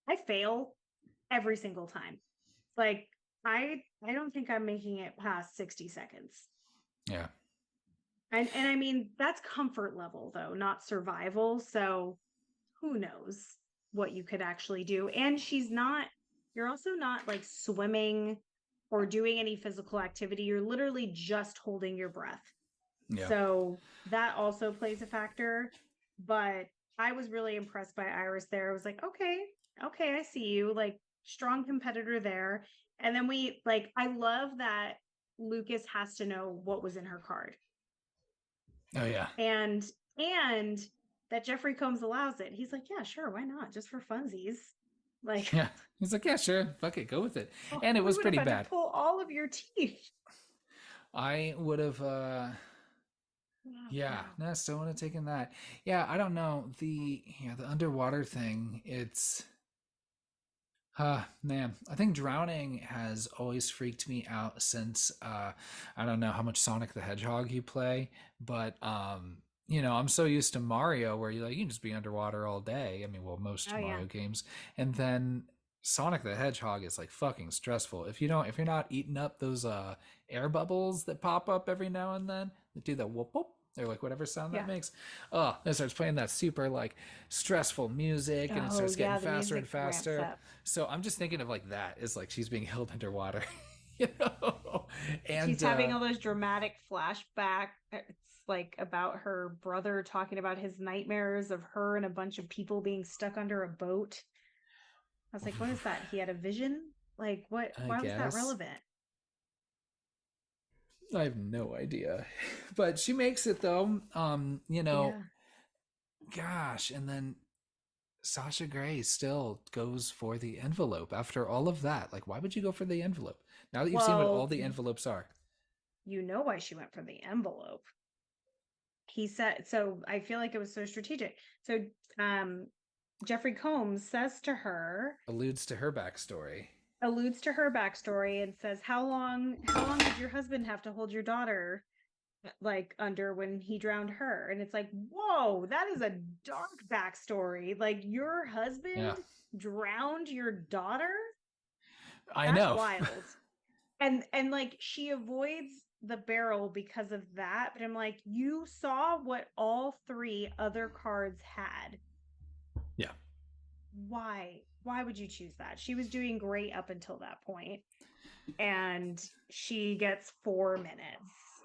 I fail every single time. Like I don't think I'm making it past 60 seconds. Yeah. And I mean, that's comfort level though, not survival. So who knows what you could actually do. And you're also not like swimming or doing any physical activity. You're literally just holding your breath. Yeah. So that also plays a factor. But I was really impressed by Iris there. I was like, okay, I see you. Like, strong competitor there. And then I love that Lucas has to know what was in her card. Oh yeah. And and that Jeffrey Combs allows it. He's like, yeah, sure, why not? Just for funsies. Like, Yeah. He's like, yeah, sure, fuck it, go with it. oh, And it we was would have pretty had to bad. pull all of your teeth. I would have yeah, no, still would have taken that. Yeah, I don't know. The underwater thing, it's man, I think drowning has always freaked me out since I don't know how much Sonic the Hedgehog you play, but I'm so used to Mario where you can just be underwater all day. I mean, well, most Oh yeah. Mario games. And then Sonic the Hedgehog is like fucking stressful. If you're not eating up those air bubbles that pop up every now and then that do that whoop whoop. or like whatever sound that Yeah. makes. Oh, it starts playing that super like stressful music, and it Oh starts getting yeah, the faster and music ramps faster. up. So I'm just thinking of like that is like she's being held underwater, you know, She's and having all those dramatic flashback. It's like about her brother talking about his nightmares of her and a bunch of people being stuck under a boat. I was like, what is that? He had a vision? Like what, I why was that guess relevant? I have no idea, but she makes it though. You know, Yeah. gosh, and then Sasha Grey still goes for the envelope after all of that. Like, why would you go for the envelope now that you've seen what all Well, the envelopes are? you know why she went for the envelope. He said, so I feel like it was so strategic. So um Jeffrey Combs says to her, Alludes to her backstory. alludes to her backstory and says, how long did your husband have to hold your daughter like under when he drowned her? And it's like, whoa, that is a dark backstory. Like your Yeah, husband drowned your daughter? I That's know. wild. And like she avoids the barrel because of that, but I'm like, you saw what all three other cards had. Yeah. Why would you choose that? She was doing great up until that point, and she gets 4 minutes.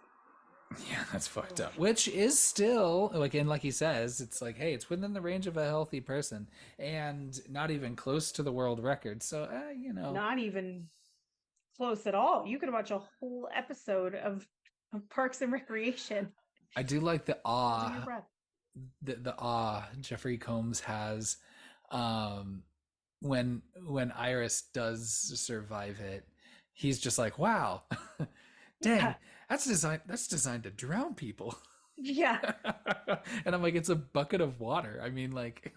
Yeah, that's fucked Ugh. up. Which is still like, and like he says, it's like, hey, it's within the range of a healthy person, and not even close to the world record. So, you know, Not even close at all. You could watch a whole episode of Parks and Recreation, I do like the holding your awe, breath. the awe Jeffrey Combs has, um, when Iris does survive it. He's just like, wow, Yeah. dang, that's designed to drown people. Yeah. And I'm like, it's a bucket of water. I mean, like,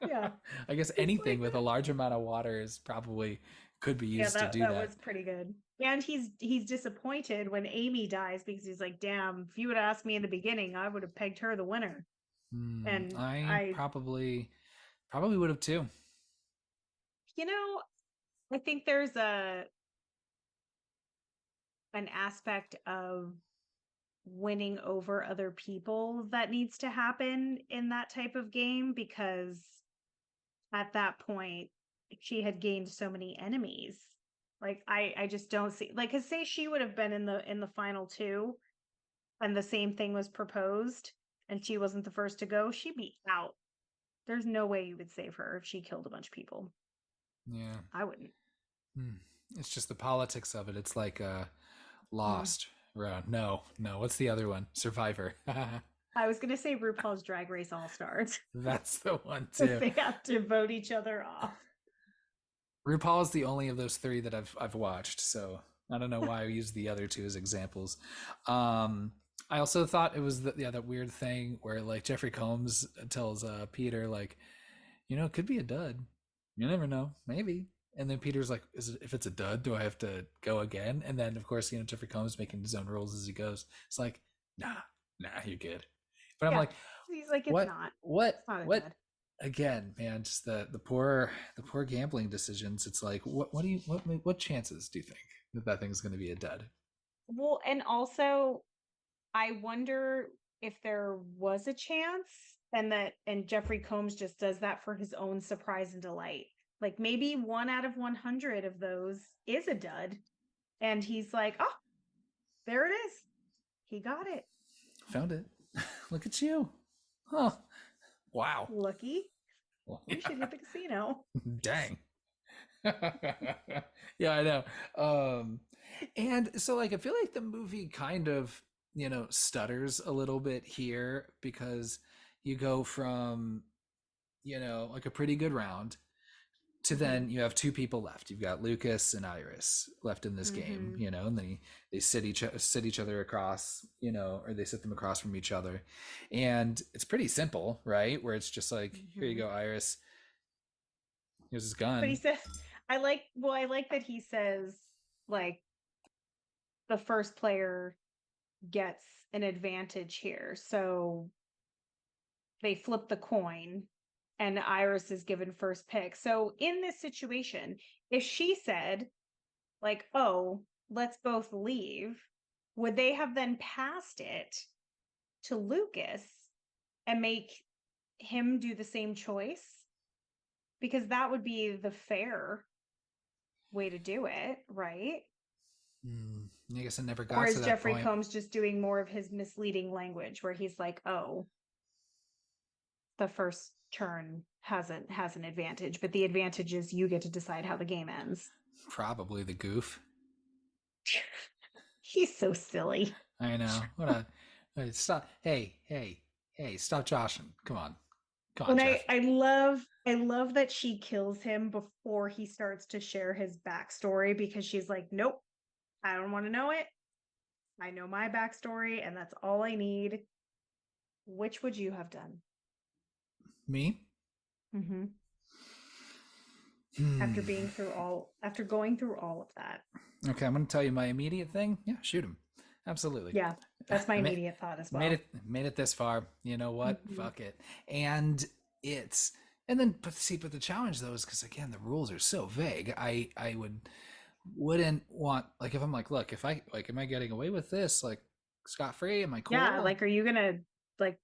Yeah. I guess It's anything like with a large amount of water is probably could be yeah, used to that do that that. was pretty good. And he's disappointed when Amy dies because he's like, damn, if you would have asked me in the beginning, I would have pegged her the winner. And I probably would have too. you know, I think there's a an aspect of winning over other people that needs to happen in that type of game because at that point she had gained so many enemies. Like I just don't see like cuz say she would have been in the final two and the same thing was proposed and she wasn't the first to go, she'd be out. There's no way you would save her if she killed a bunch of people. Yeah. I wouldn't. Hmm. It's just the politics of it. It's like Mm. Lost. No, no. What's the other one? Survivor. I was going to say RuPaul's Drag Race All Stars That's the one because too. they have to vote each other off. RuPaul is the only of those three that I've watched, so I don't know why I used the other two as examples. I also thought it was that weird thing where like Jeffrey Combs tells Peter like, you know, it could be a dud. You never know, maybe. And then Peter's like, if it's a dud, do I have to go again? And then of course, you know, Jeffrey Combs making his own rules as he goes. It's like, nah, you're good. But I'm Yeah. like, He's like, it's what, not. what, It's not a what? dud. Again, man, just the poor gambling decisions. It's like, what chances do you think that thing's going to be a dud? Well, and also I wonder if there was a chance and Jeffrey Combs just does that for his own surprise and delight. Like maybe 1 out of 100 of those is a dud. And he's like, oh, there it is. He got it. Found it. Look at you. Huh. Wow. Lucky. Well, We should yeah. hit the casino. Dang. Yeah, I know. And so like I feel like the movie kind of, you know, stutters a little bit here because you go from, you know, like a pretty good round to Mm-hmm. then you have two people left. You've got Lucas and Iris left in this game, Mm-hmm. you know, and they sit each other across, you know, or they sit them across from each other, and it's pretty simple, right? Where it's just like, here you Mm-hmm. go, Iris. Here's his But he gun. says, I like that he says, like, the first player gets an advantage here. So they flip the coin and Iris is given first pick. So in this situation, if she said, like, oh, let's both leave, would they have then passed it to Lucas and make him do the same choice, because that would be the fair way to do it, right? I guess it never Or got to is that Jeffrey point. Combs just doing more of his misleading language where he's like, oh, the first turn has an advantage, but the advantage is you get to decide how the game ends. Probably the goof. He's so silly. I know. What a stop. Hey, stop joshing. Come on. Come on, And Jeff. I love that she kills him before he starts to share his backstory, because she's like, nope, I don't want to know it. I know my backstory and that's all I need. Which would you have done? Me? Mm-hmm. Hmm. After going through all of that. Okay, I'm going to tell you my immediate thing. Yeah, shoot him. Absolutely. Yeah, that's my immediate thought as well. Made it this far. You know what? Mm-hmm. Fuck it. And it's and then but the challenge though is because again the rules are so vague. I wouldn't want, like, if I'm like, look, if I like, am I getting away with this like scot free? Am I cool? Yeah, like, are you gonna like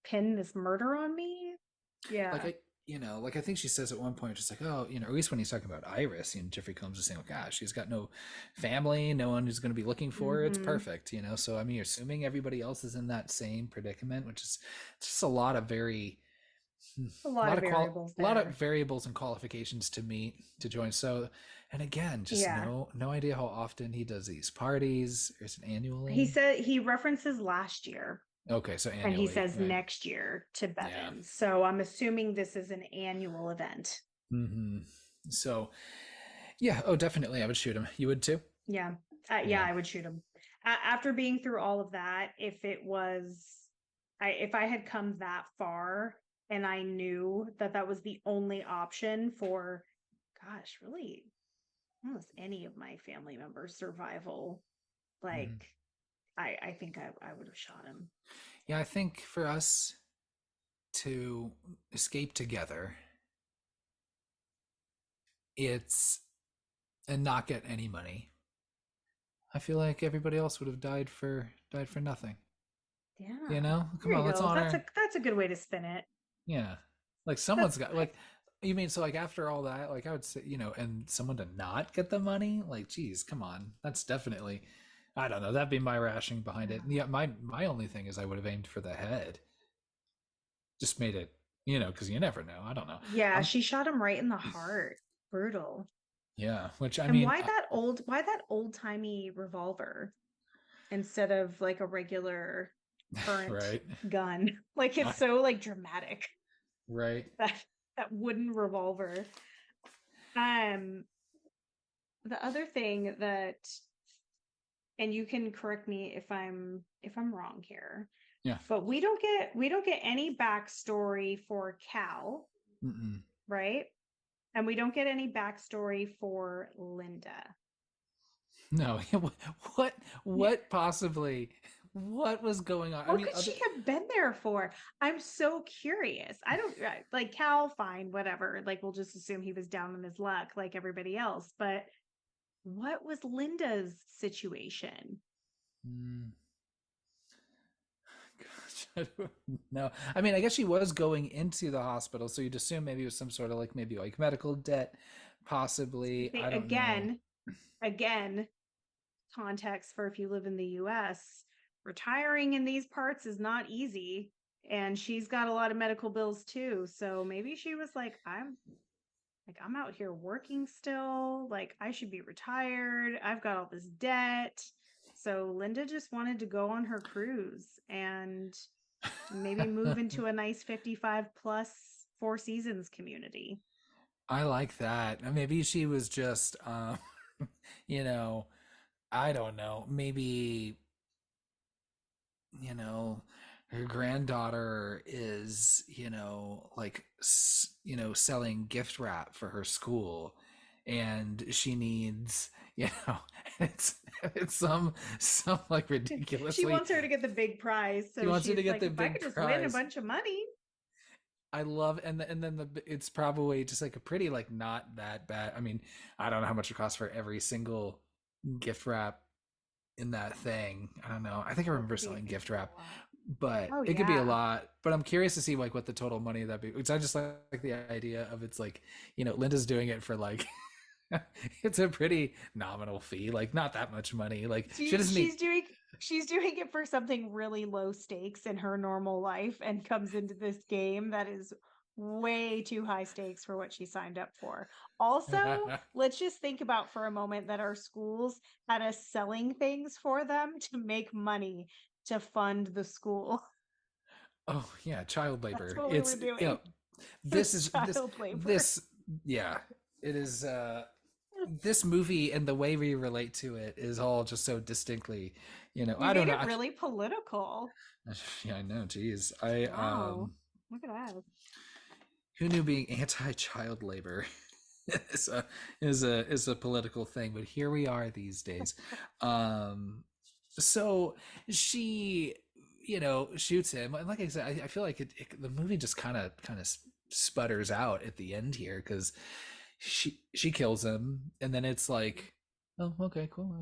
pin this murder on me? Yeah. Like like I think she says at one point, just like, oh, at least when he's talking about Iris, Jeffrey Combs is saying, like, gosh, she's got no family, no one who's going to be looking for her. It's perfect, So I mean, you're assuming everybody else is in that same predicament, which is just a lot of a lot of variables a lot of variables and qualifications to meet to join. So, and again, just no idea how often he does these parties. Is it annually? He said he references last year. Okay, so annually, and he says next year to Bevins. Yeah. So I'm assuming this is an annual event. Mm-hmm. So, yeah. Oh, definitely, I would shoot him. You would too? Yeah. Yeah, I would shoot him. After being through all of that, if I had come that far and I knew that was the only option for, gosh, really, almost any of my family members' survival, like, I think I would have shot him. Yeah, I think for us to escape together, and not get any money, I feel like everybody else would have died for nothing. Yeah. Come on, let's honor. That's a good way to spin it. Yeah. Like someone's got, like, you mean, so like after all that, like I would say, and someone to not get the money, like, geez, come on. That's definitely, I don't know. That'd be my rationing behind it. Yeah, my only thing is I would have aimed for the head. Just made it, because you never know. I don't know. Yeah, she shot him right in the heart. Brutal. Yeah, which I mean, why that old timey revolver instead of like a regular current gun? Like, it's so like dramatic. Right. That wooden revolver. The other thing that, and you can correct me if I'm wrong here. Yeah. But we don't get any backstory for Cal. Right? And we don't get any backstory for Linda. No. What possibly, what was going on? What could she have been there for? I'm so curious. I don't, like, Cal, fine, whatever. Like, we'll just assume he was down on his luck like everybody else. But what was Linda's situation? Gosh, I don't know. I mean, I guess she was going into the hospital, so you'd assume maybe it was some sort of like, maybe like medical debt, possibly. I don't know. Again, context for if you live in the US, retiring in these parts is not easy, and she's got a lot of medical bills too. So maybe she was like, I'm out here working still, like I should be retired. I've got all this debt. So Linda just wanted to go on her cruise and maybe move into a nice 55 plus Four Seasons community. I like that. Maybe she was just, I don't know, maybe, her granddaughter is, like, selling gift wrap for her school, and she needs, it's some like ridiculously. She wants her to get the big prize. So she wants her to get like, the if big I could just prize. win a bunch of money. I love, and then it's probably just like a pretty, like, not that bad. I mean, I don't know how much it costs for every single gift wrap in that thing. I don't know. I think I remember selling gift wrap but Oh it could be a yeah. lot. But I'm curious to see like what the total money that be, because I just like the idea of it's like, Linda's doing it for like it's a pretty nominal fee, like not that much money. Like she She doesn't need. she's doing it for something really low stakes in her normal life and comes into this game that is way too high stakes for what she signed up for. Also, let's just think about for a moment that our schools had us selling things for them to make money to fund the school. Oh yeah, child That's labor. what we were It's doing. It this was is this child labor. this yeah. It is this movie and the way we relate to it is all just so distinctly, You I don't made know. it really political. Yeah, I know. Geez, I Wow. Look at that. who knew being anti-child labor is a political thing, but here we are these days. Um, so she, shoots him, and like I said, I feel like the movie just kind of sputters out at the end here because she kills him, and then it's like, oh, okay, cool,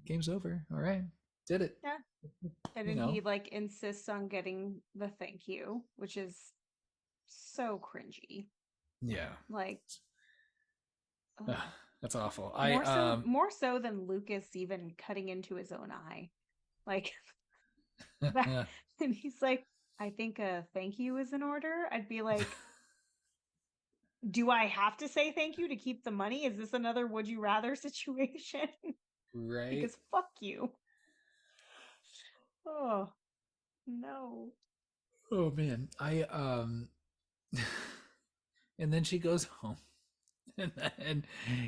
game's over. All right, did it. Yeah. And You then he know, like insists on getting the thank you, which is so cringy. yeah. Like, Ugh, ugh. that's awful. I More so than Lucas even cutting into his own eye. Like that, and he's like, I think a thank you is in order. I'd be like, do I have to say thank you to keep the money? Is this another would you rather situation? right. Because fuck you. Oh no. Oh man, I and then she goes home and then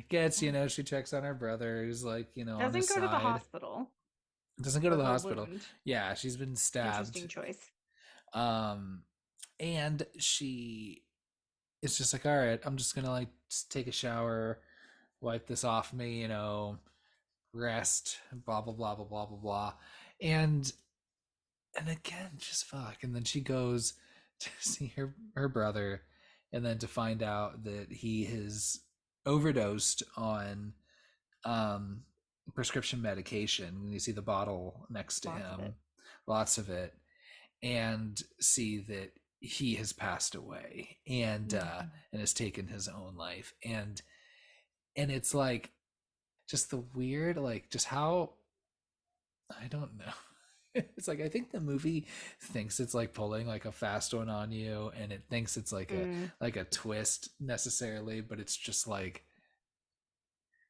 gets, she checks on her brother who's like, on the Doesn't go to the side. hospital Doesn't go to for the her hospital. wound. Yeah, she's been Interesting stabbed. choice. Um and she is just like, all right, I'm just gonna like just take a shower, wipe this off me, rest, blah blah blah blah blah blah blah. And and again, just fuck. And then she goes to see her brother, and then to find out that he has overdosed on um, prescription medication. And you see the bottle next to Lots of it. him, lots of it, and see that he has passed away Mhm. and has taken his own life. And it's like just the weird, like just how I don't know. It's like I think the movie thinks it's like pulling like a fast one on you, and it thinks it's Mm. like a twist necessarily, but it's just like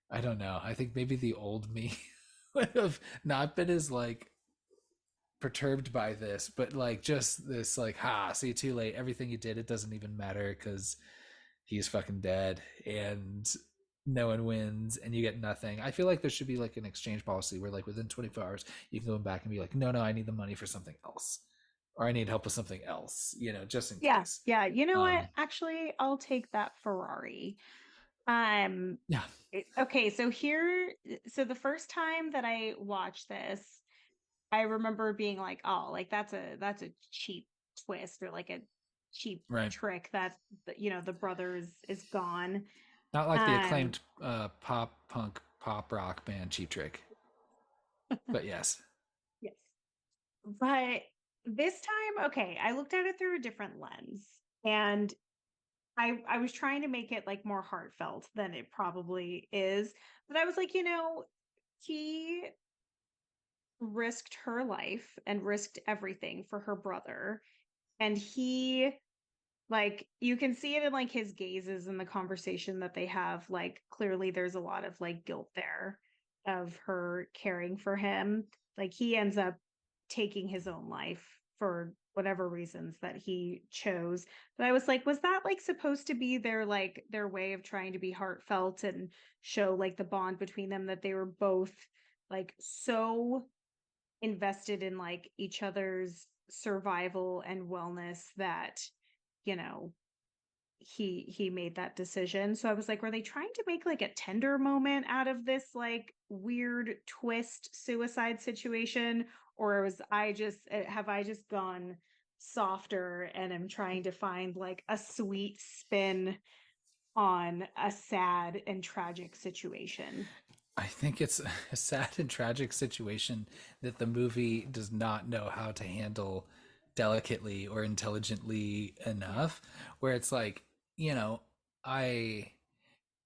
I don't know. I think maybe the old me would have not been as like perturbed by this, but like just this like, see, too late. Everything you did, it doesn't even matter because he's fucking dead, and no one wins, and you get nothing. I feel like there should be like an exchange policy where like within 24 hours you can go back and be like, no, I need the money for something else, or I need help with something else, just in Yeah, case. yeah. You know what? Um, Actually, I'll take that Ferrari. Um, yeah, okay, so the first time that I watched this, I remember being like, oh, like that's a cheap twist or like a cheap right. trick that the brother is gone. Not like the Um, acclaimed pop punk pop rock band Cheap Trick, but yes, yes. But this time, okay, I looked at it through a different lens. And I was trying to make it like more heartfelt than it probably is. But I was like, he risked her life and risked everything for her brother. And he like you can see it in like his gazes in the conversation that they have. Like clearly there's a lot of like guilt there of her caring for him. Like he ends up taking his own life for whatever reasons that he chose. But I was like, was that like supposed to be their way of trying to be heartfelt and show like the bond between them, that they were both like so invested in like each other's survival and wellness that you know he made that decision. So I was like, were they trying to make like a tender moment out of this like weird twist suicide situation, or was I just have I just gone softer and am trying to find like a sweet spin on a sad and tragic situation? I think it's a sad and tragic situation that the movie does not know how to handle delicately or intelligently enough, where it's like, you know, I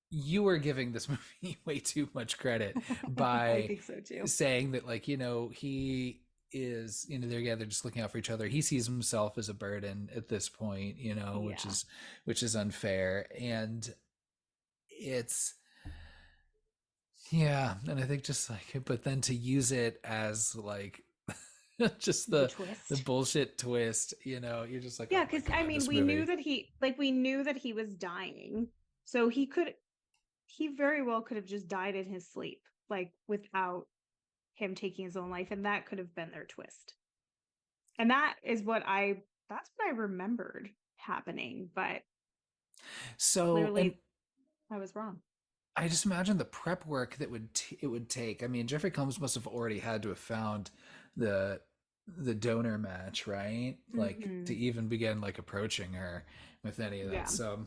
you were giving this movie way too much credit I by think so too. saying that, like, you know, he is, you know, they're, yeah, they're just looking out for each other. He sees himself as a burden at this point, you know, Yeah. which is unfair. And it's, yeah, and I think just like, but then to use it as like just The the twist. bullshit twist, you know, you're just like, Yeah, oh my because I god, mean, this we knew movie. that he was dying. So he very well could have just died in his sleep, like without him taking his own life, and that could have been their twist. And that's what I remembered happening, but So, and clearly I was wrong. I just imagine the prep work that it would take. I mean, Jeffrey Combs must have already had to have found the the donor match, right? Like to Hmm. even begin like approaching her with any of that. Yeah. So,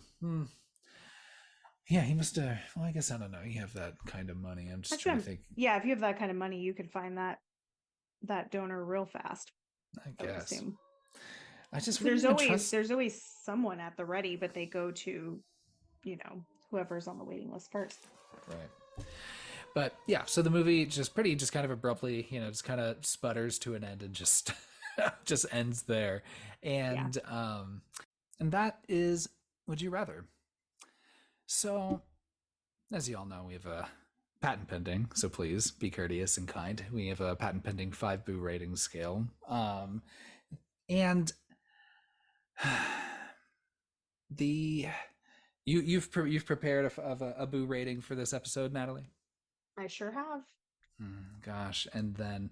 yeah, he must have. Well, I guess I don't know. You have that kind of money. I'm just Actually, trying to think. yeah, if you have that kind of money, you could find that donor real fast, I I would guess assume. I just 'Cause wouldn't even trust. there's always someone at the ready, but they go to, whoever's on the waiting list first. Right. But yeah, so the movie just kind of abruptly, you know, just kind of sputters to an end and just just ends there. Yeah. And that is Would You Rather. So, as you all know, we have a patent pending, so please be courteous and kind. We have a patent pending 5 boo rating scale. And the you've prepared a boo rating for this episode, Natalie? I sure have. Gosh, and then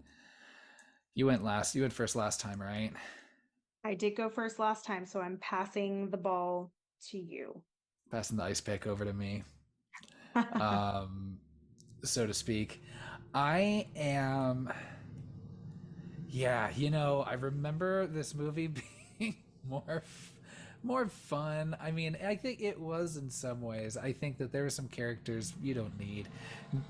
you went last. You went first last time, right? I did go first last time, so I'm passing the ball to you. Passing the ice pick over to me, um, so to speak. I am. Yeah, you know, I remember this movie being more fun. I mean, I think it was in some ways. I think that there were some characters you don't need.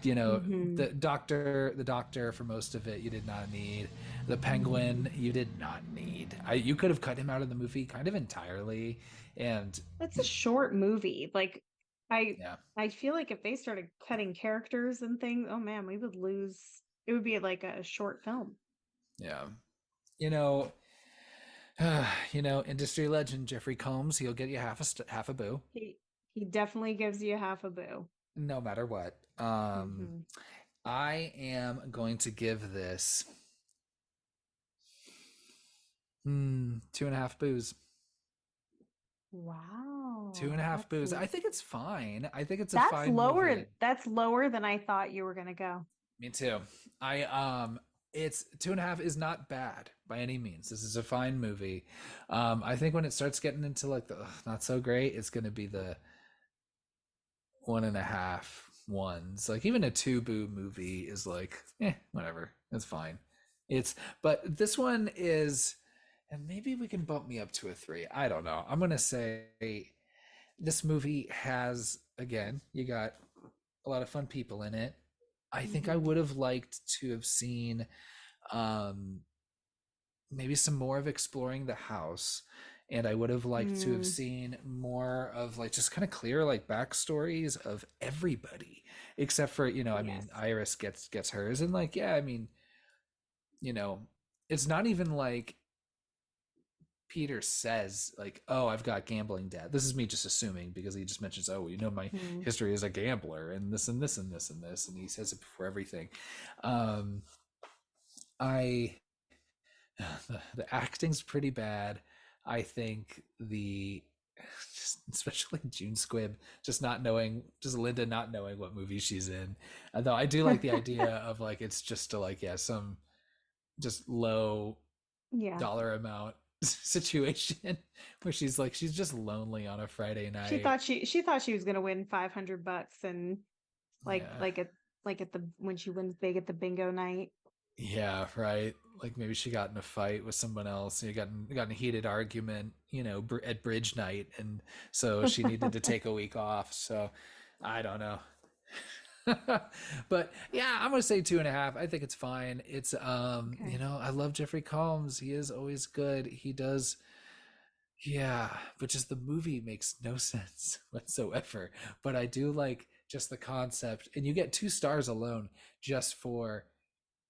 You know, Hmm. the doctor for most of it you did not need. The penguin you did not need. You could have cut him out of the movie kind of entirely. And It's a short movie. Like I yeah, I feel like if they started cutting characters and things, oh man, we would lose. It would be like a short film. yeah. You know, industry legend Jeffrey Combs, he'll get you half a boo, He definitely gives you half a boo. no matter what. Hmm. I am going to give this 2.5 boos. Two Wow. and a half boos. I think it's fine. I think it's a That's fine lower. movie. That's lower than I thought you were gonna go. Me too. I it's 2.5 is not bad by any means. This is a fine movie. I think when it starts getting into like the not so great, it's gonna be the 1.5 ones. Like even a 2 boo movie is like, whatever. It's fine. But this one is, and maybe we can bump me up to a 3. I don't know. I'm gonna say this movie has, again, you got a lot of fun people in it. I think I Hmm. would have liked to have seen um maybe some more of exploring the house, and I would have liked to have Mm, seen more of like just kind of clear like backstories of everybody except for, I mean, yes. Iris gets hers, and like, yeah, I mean, you know, it's not even like Peter says like, oh, I've got gambling debt. This is me just assuming because he just mentions, oh, my Mm. history as a gambler and this and this and this and this, and he says it before everything. um I the acting's pretty bad. I think just especially June Squibb, just Linda not knowing what movie she's in. Though I do like the idea of like it's just to like, yeah, some just low Yeah. dollar amount situation where she's just lonely on a Friday night. She thought she was gonna win $500 and like Yeah. like at the when she wins big at the bingo night. Yeah, right. Like maybe she got in a fight with someone else. You got in a heated argument, at bridge night, and so she needed to take a week off. So I don't know. But yeah, I'm gonna say 2.5. I think it's fine. It's Okay. I love Jeffrey Combs. He is always good. He does, yeah, but just the movie makes no sense whatsoever. But I do like just the concept, and you get 2 stars alone just for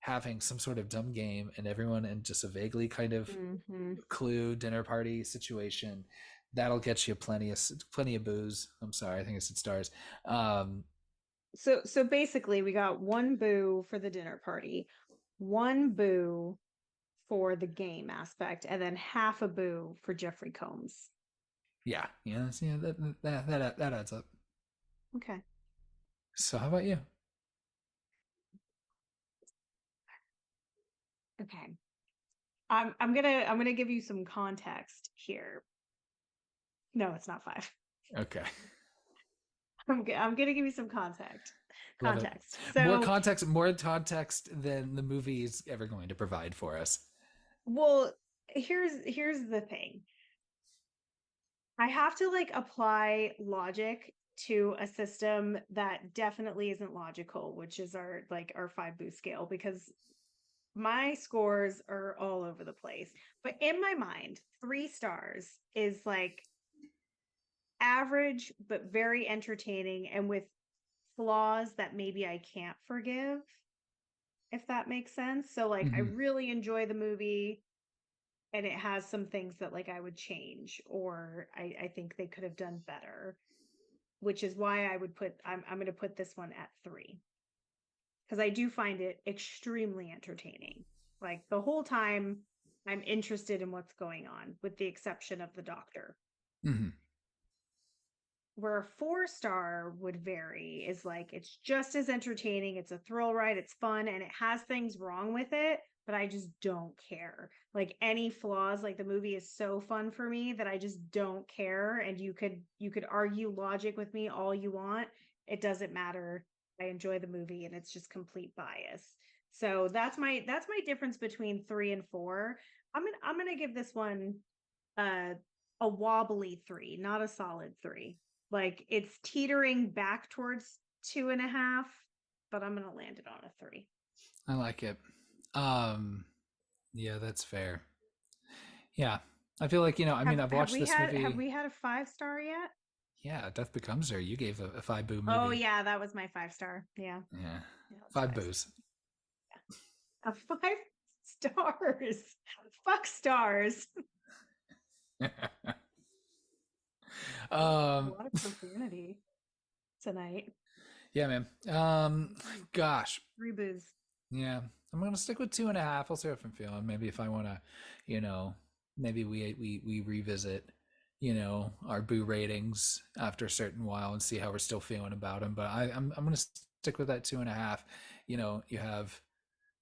having some sort of dumb game and everyone in just a vaguely kind of Hmm. Clue dinner party situation. That'll get you plenty of booze. I'm sorry, I think I said stars. Um, So basically, we got one boo for the dinner party, one boo for the game aspect, and then half a boo for Jeffrey Combs. yeah, yeah, that adds up. Okay. So how about you? Okay. I'm gonna give you some context here. No, it's not five. Okay, I'm gonna give you some context. love it. Context. More So, context, more context than the movie is ever going to provide for us. well, here's the thing. I have to like apply logic to a system that definitely isn't logical, which is our 5 boo scale, because my scores are all over the place. But in my mind, 3 stars is like average but very entertaining and with flaws that maybe I can't forgive, if that makes sense. So like I Hmm. really enjoy the movie and it has some things that like I would change or I think they could have done better, which is why I'm going to put this one at 3 because I do find it extremely entertaining. Like the whole time I'm interested in what's going on, with the exception of the doctor. Hmm. Where a 4 star would vary is like it's just as entertaining, it's a thrill ride, it's fun, and it has things wrong with it, but I just don't care. Like any flaws, like the movie is so fun for me that I just don't care. And you could argue logic with me all you want. It doesn't matter. I enjoy the movie and it's just complete bias. So that's my difference between 3 and 4. I'm gonna give this one uh a wobbly 3, not a solid 3. Like it's teetering back towards 2.5, but I'm gonna land it on a 3. I like it. Um, yeah, that's fair. Yeah, I feel like I mean, Have I've have watched we this had have movie. we had a 5 star yet? Yeah, Death Becomes Her. You gave a 5 boo Oh movie. yeah, that was my 5 star. Yeah. Yeah, Yeah, that's 5 boos. 5 stars. A 5 stars. Fuck stars. A um, lot of profanity tonight. yeah, man. Gosh, 3 boos. yeah, I'm gonna stick with 2.5. I'll see if I'm feeling. Maybe if I wanna, you know, maybe we revisit, our boo ratings after a certain while and see how we're still feeling about them. But I'm gonna stick with that 2.5. You have,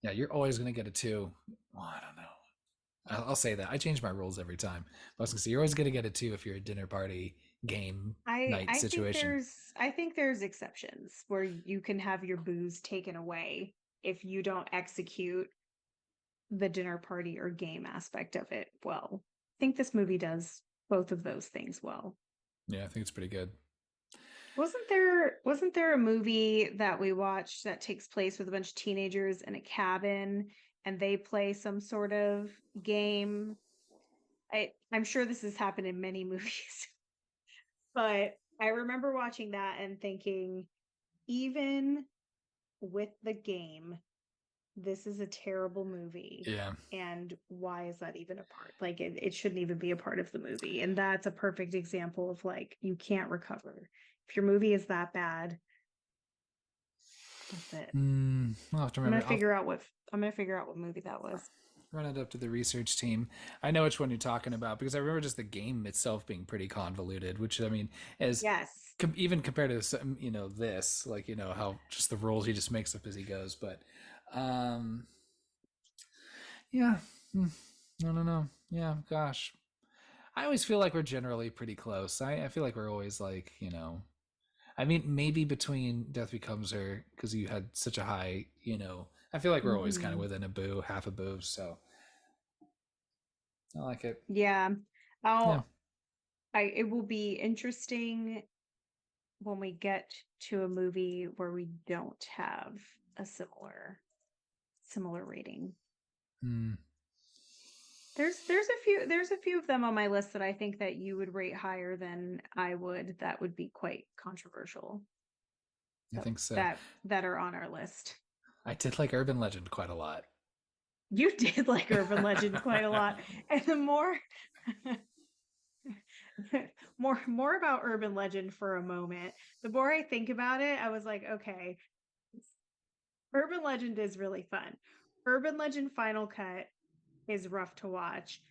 yeah, you're always gonna get a 2. Well, I don't know. I'll say that. I change my rules every time. I was gonna say you're always gonna get a 2 if you're a dinner party game I night I think situation. there's exceptions where you can have your booze taken away if you don't execute the dinner party or game aspect of it well. I think this movie does both of those things well. Yeah, I think it's pretty good. Wasn't there a movie that we watched that takes place with a bunch of teenagers in a cabin and they play some sort of game? I'm sure this has happened in many movies, but I remember watching that and thinking, even with the game, this is a terrible movie. Yeah. And why is that even a part? Like it shouldn't even be a part of the movie. And that's a perfect example of like you can't recover. If your movie is that bad, that's it. I'll have to I'm gonna remember. I'll figure out what I'm gonna figure out what movie that was. run it up to the research team. I know which one you're talking about because I remember just the game itself being pretty convoluted. Which I mean, as Yes. even compared to this, like how just the rules he just makes up as he goes. But um, yeah, I don't know. Yeah, gosh, I always feel like we're generally pretty close. I feel like we're always like I mean, maybe between Death Becomes Her because you had such a high. I feel like we're always kind of Hmm. within a boo, half a boo. So I like it. Yeah. Yeah. I'll I it will be interesting when we get to a movie where we don't have a similar rating. Hmm. There's a few of them on my list that I think that you would rate higher than I would. That would be quite controversial. I think so. That are on our list. I did like Urban Legend quite a lot. You did like Urban Legend quite a lot, and the more more about Urban Legend for a moment. The more I think about it, I was like, okay, Urban Legend is really fun. Urban Legend Final Cut is rough to watch.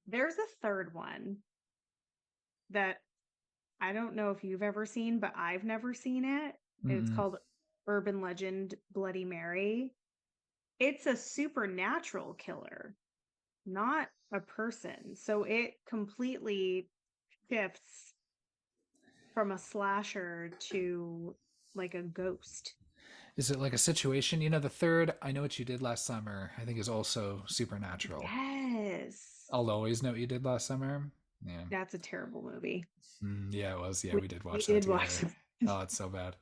There's a third one that I don't know if you've ever seen, but I've never seen it. It's Mm-mm. called Urban Legend Bloody Mary. It's a supernatural killer, not a person. So it completely shifts from a slasher to like a ghost. Is it like a situation? The third, I Know What You Did Last Summer, I think is also supernatural. Yes. I'll Always Know What You Did Last Summer. Yeah. That's a terrible movie. Yeah, it was. Yeah, We, we did we watch that did watch together. it. Oh, it's so bad.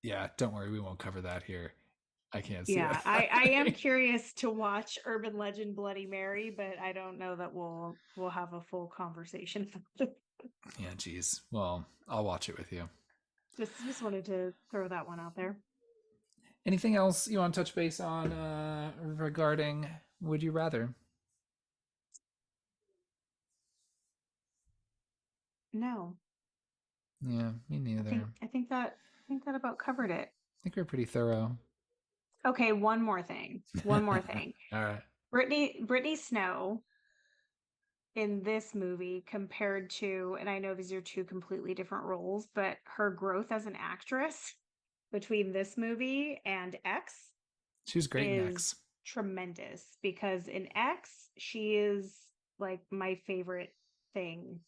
Yeah, don't worry, we won't cover that here. I can't see Yeah, I am it. curious to watch Urban Legend Bloody Mary, but I don't know that we'll have a full conversation. Yeah, geez. Well, I'll watch it with you. Just wanted to throw that one out there. Anything else you want to touch base on regarding Would You Rather? No, Yeah, me neither. I think that about covered it. I think we're pretty thorough. Okay, one more thing. One more thing. All right. Brittany Snow in this movie compared to, and I know these are two completely different roles, but her growth as an actress between this movie and X She was great in is X. tremendous, because in X she is like my favorite thing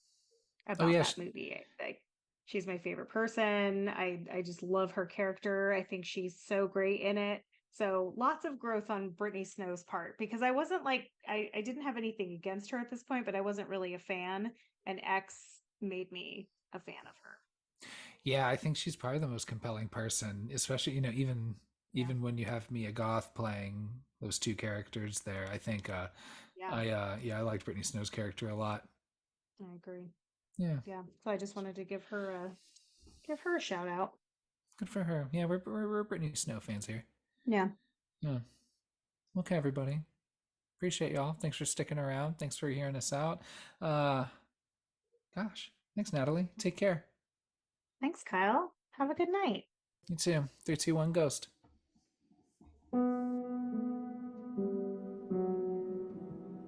Oh about yeah, that movie. Like, she's my favorite person. I just love her character. I think she's so great in it. So lots of growth on Brittany Snow's part, because I wasn't like I didn't have anything against her at this point, but I wasn't really a fan. And X made me a fan of her. yeah. I think she's probably the most compelling person, especially even Yeah. even when you have Mia Goth playing those two characters there. I think Yeah, I liked Brittany Snow's character a lot. I agree. Yeah, Yeah. So I just wanted to give her a shout out. good for her. Yeah, we're Brittany Snow fans here. Yeah. Yeah. Okay, everybody. Appreciate y'all. Thanks for sticking around. Thanks for hearing us out. Uh, gosh, thanks, Natalie. Take care. Thanks, Kyle. Have a good night. You too. 3, 2, 1, ghost.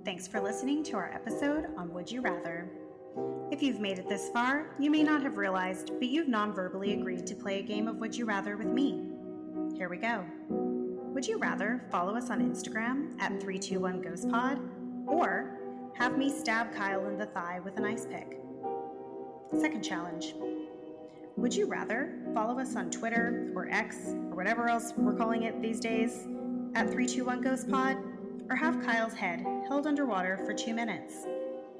Thanks for listening to our episode on Would You Rather. If you've made it this far, you may not have realized, but you've non-verbally agreed to play a game of Would You Rather with me. Here we go. Would you rather follow us on Instagram at 321ghostpod, or have me stab Kyle in the thigh with an ice pick? Second challenge. Would you rather follow us on Twitter or X or whatever else we're calling it these days at 321ghostpod, or have Kyle's head held underwater for 2 minutes?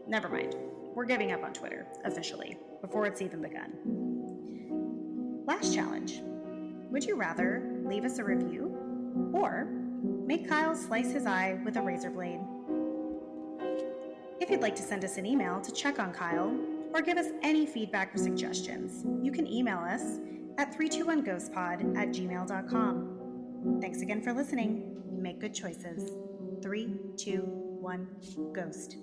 Never mind. We're giving up on Twitter, officially, before it's even begun. Last challenge. Would you rather leave us a review or make Kyle slice his eye with a razor blade? If you'd like to send us an email to check on Kyle or give us any feedback or suggestions, you can email us at 321ghostpod@gmail.com. Thanks again for listening. Make good choices. 3, 2, 1, ghost.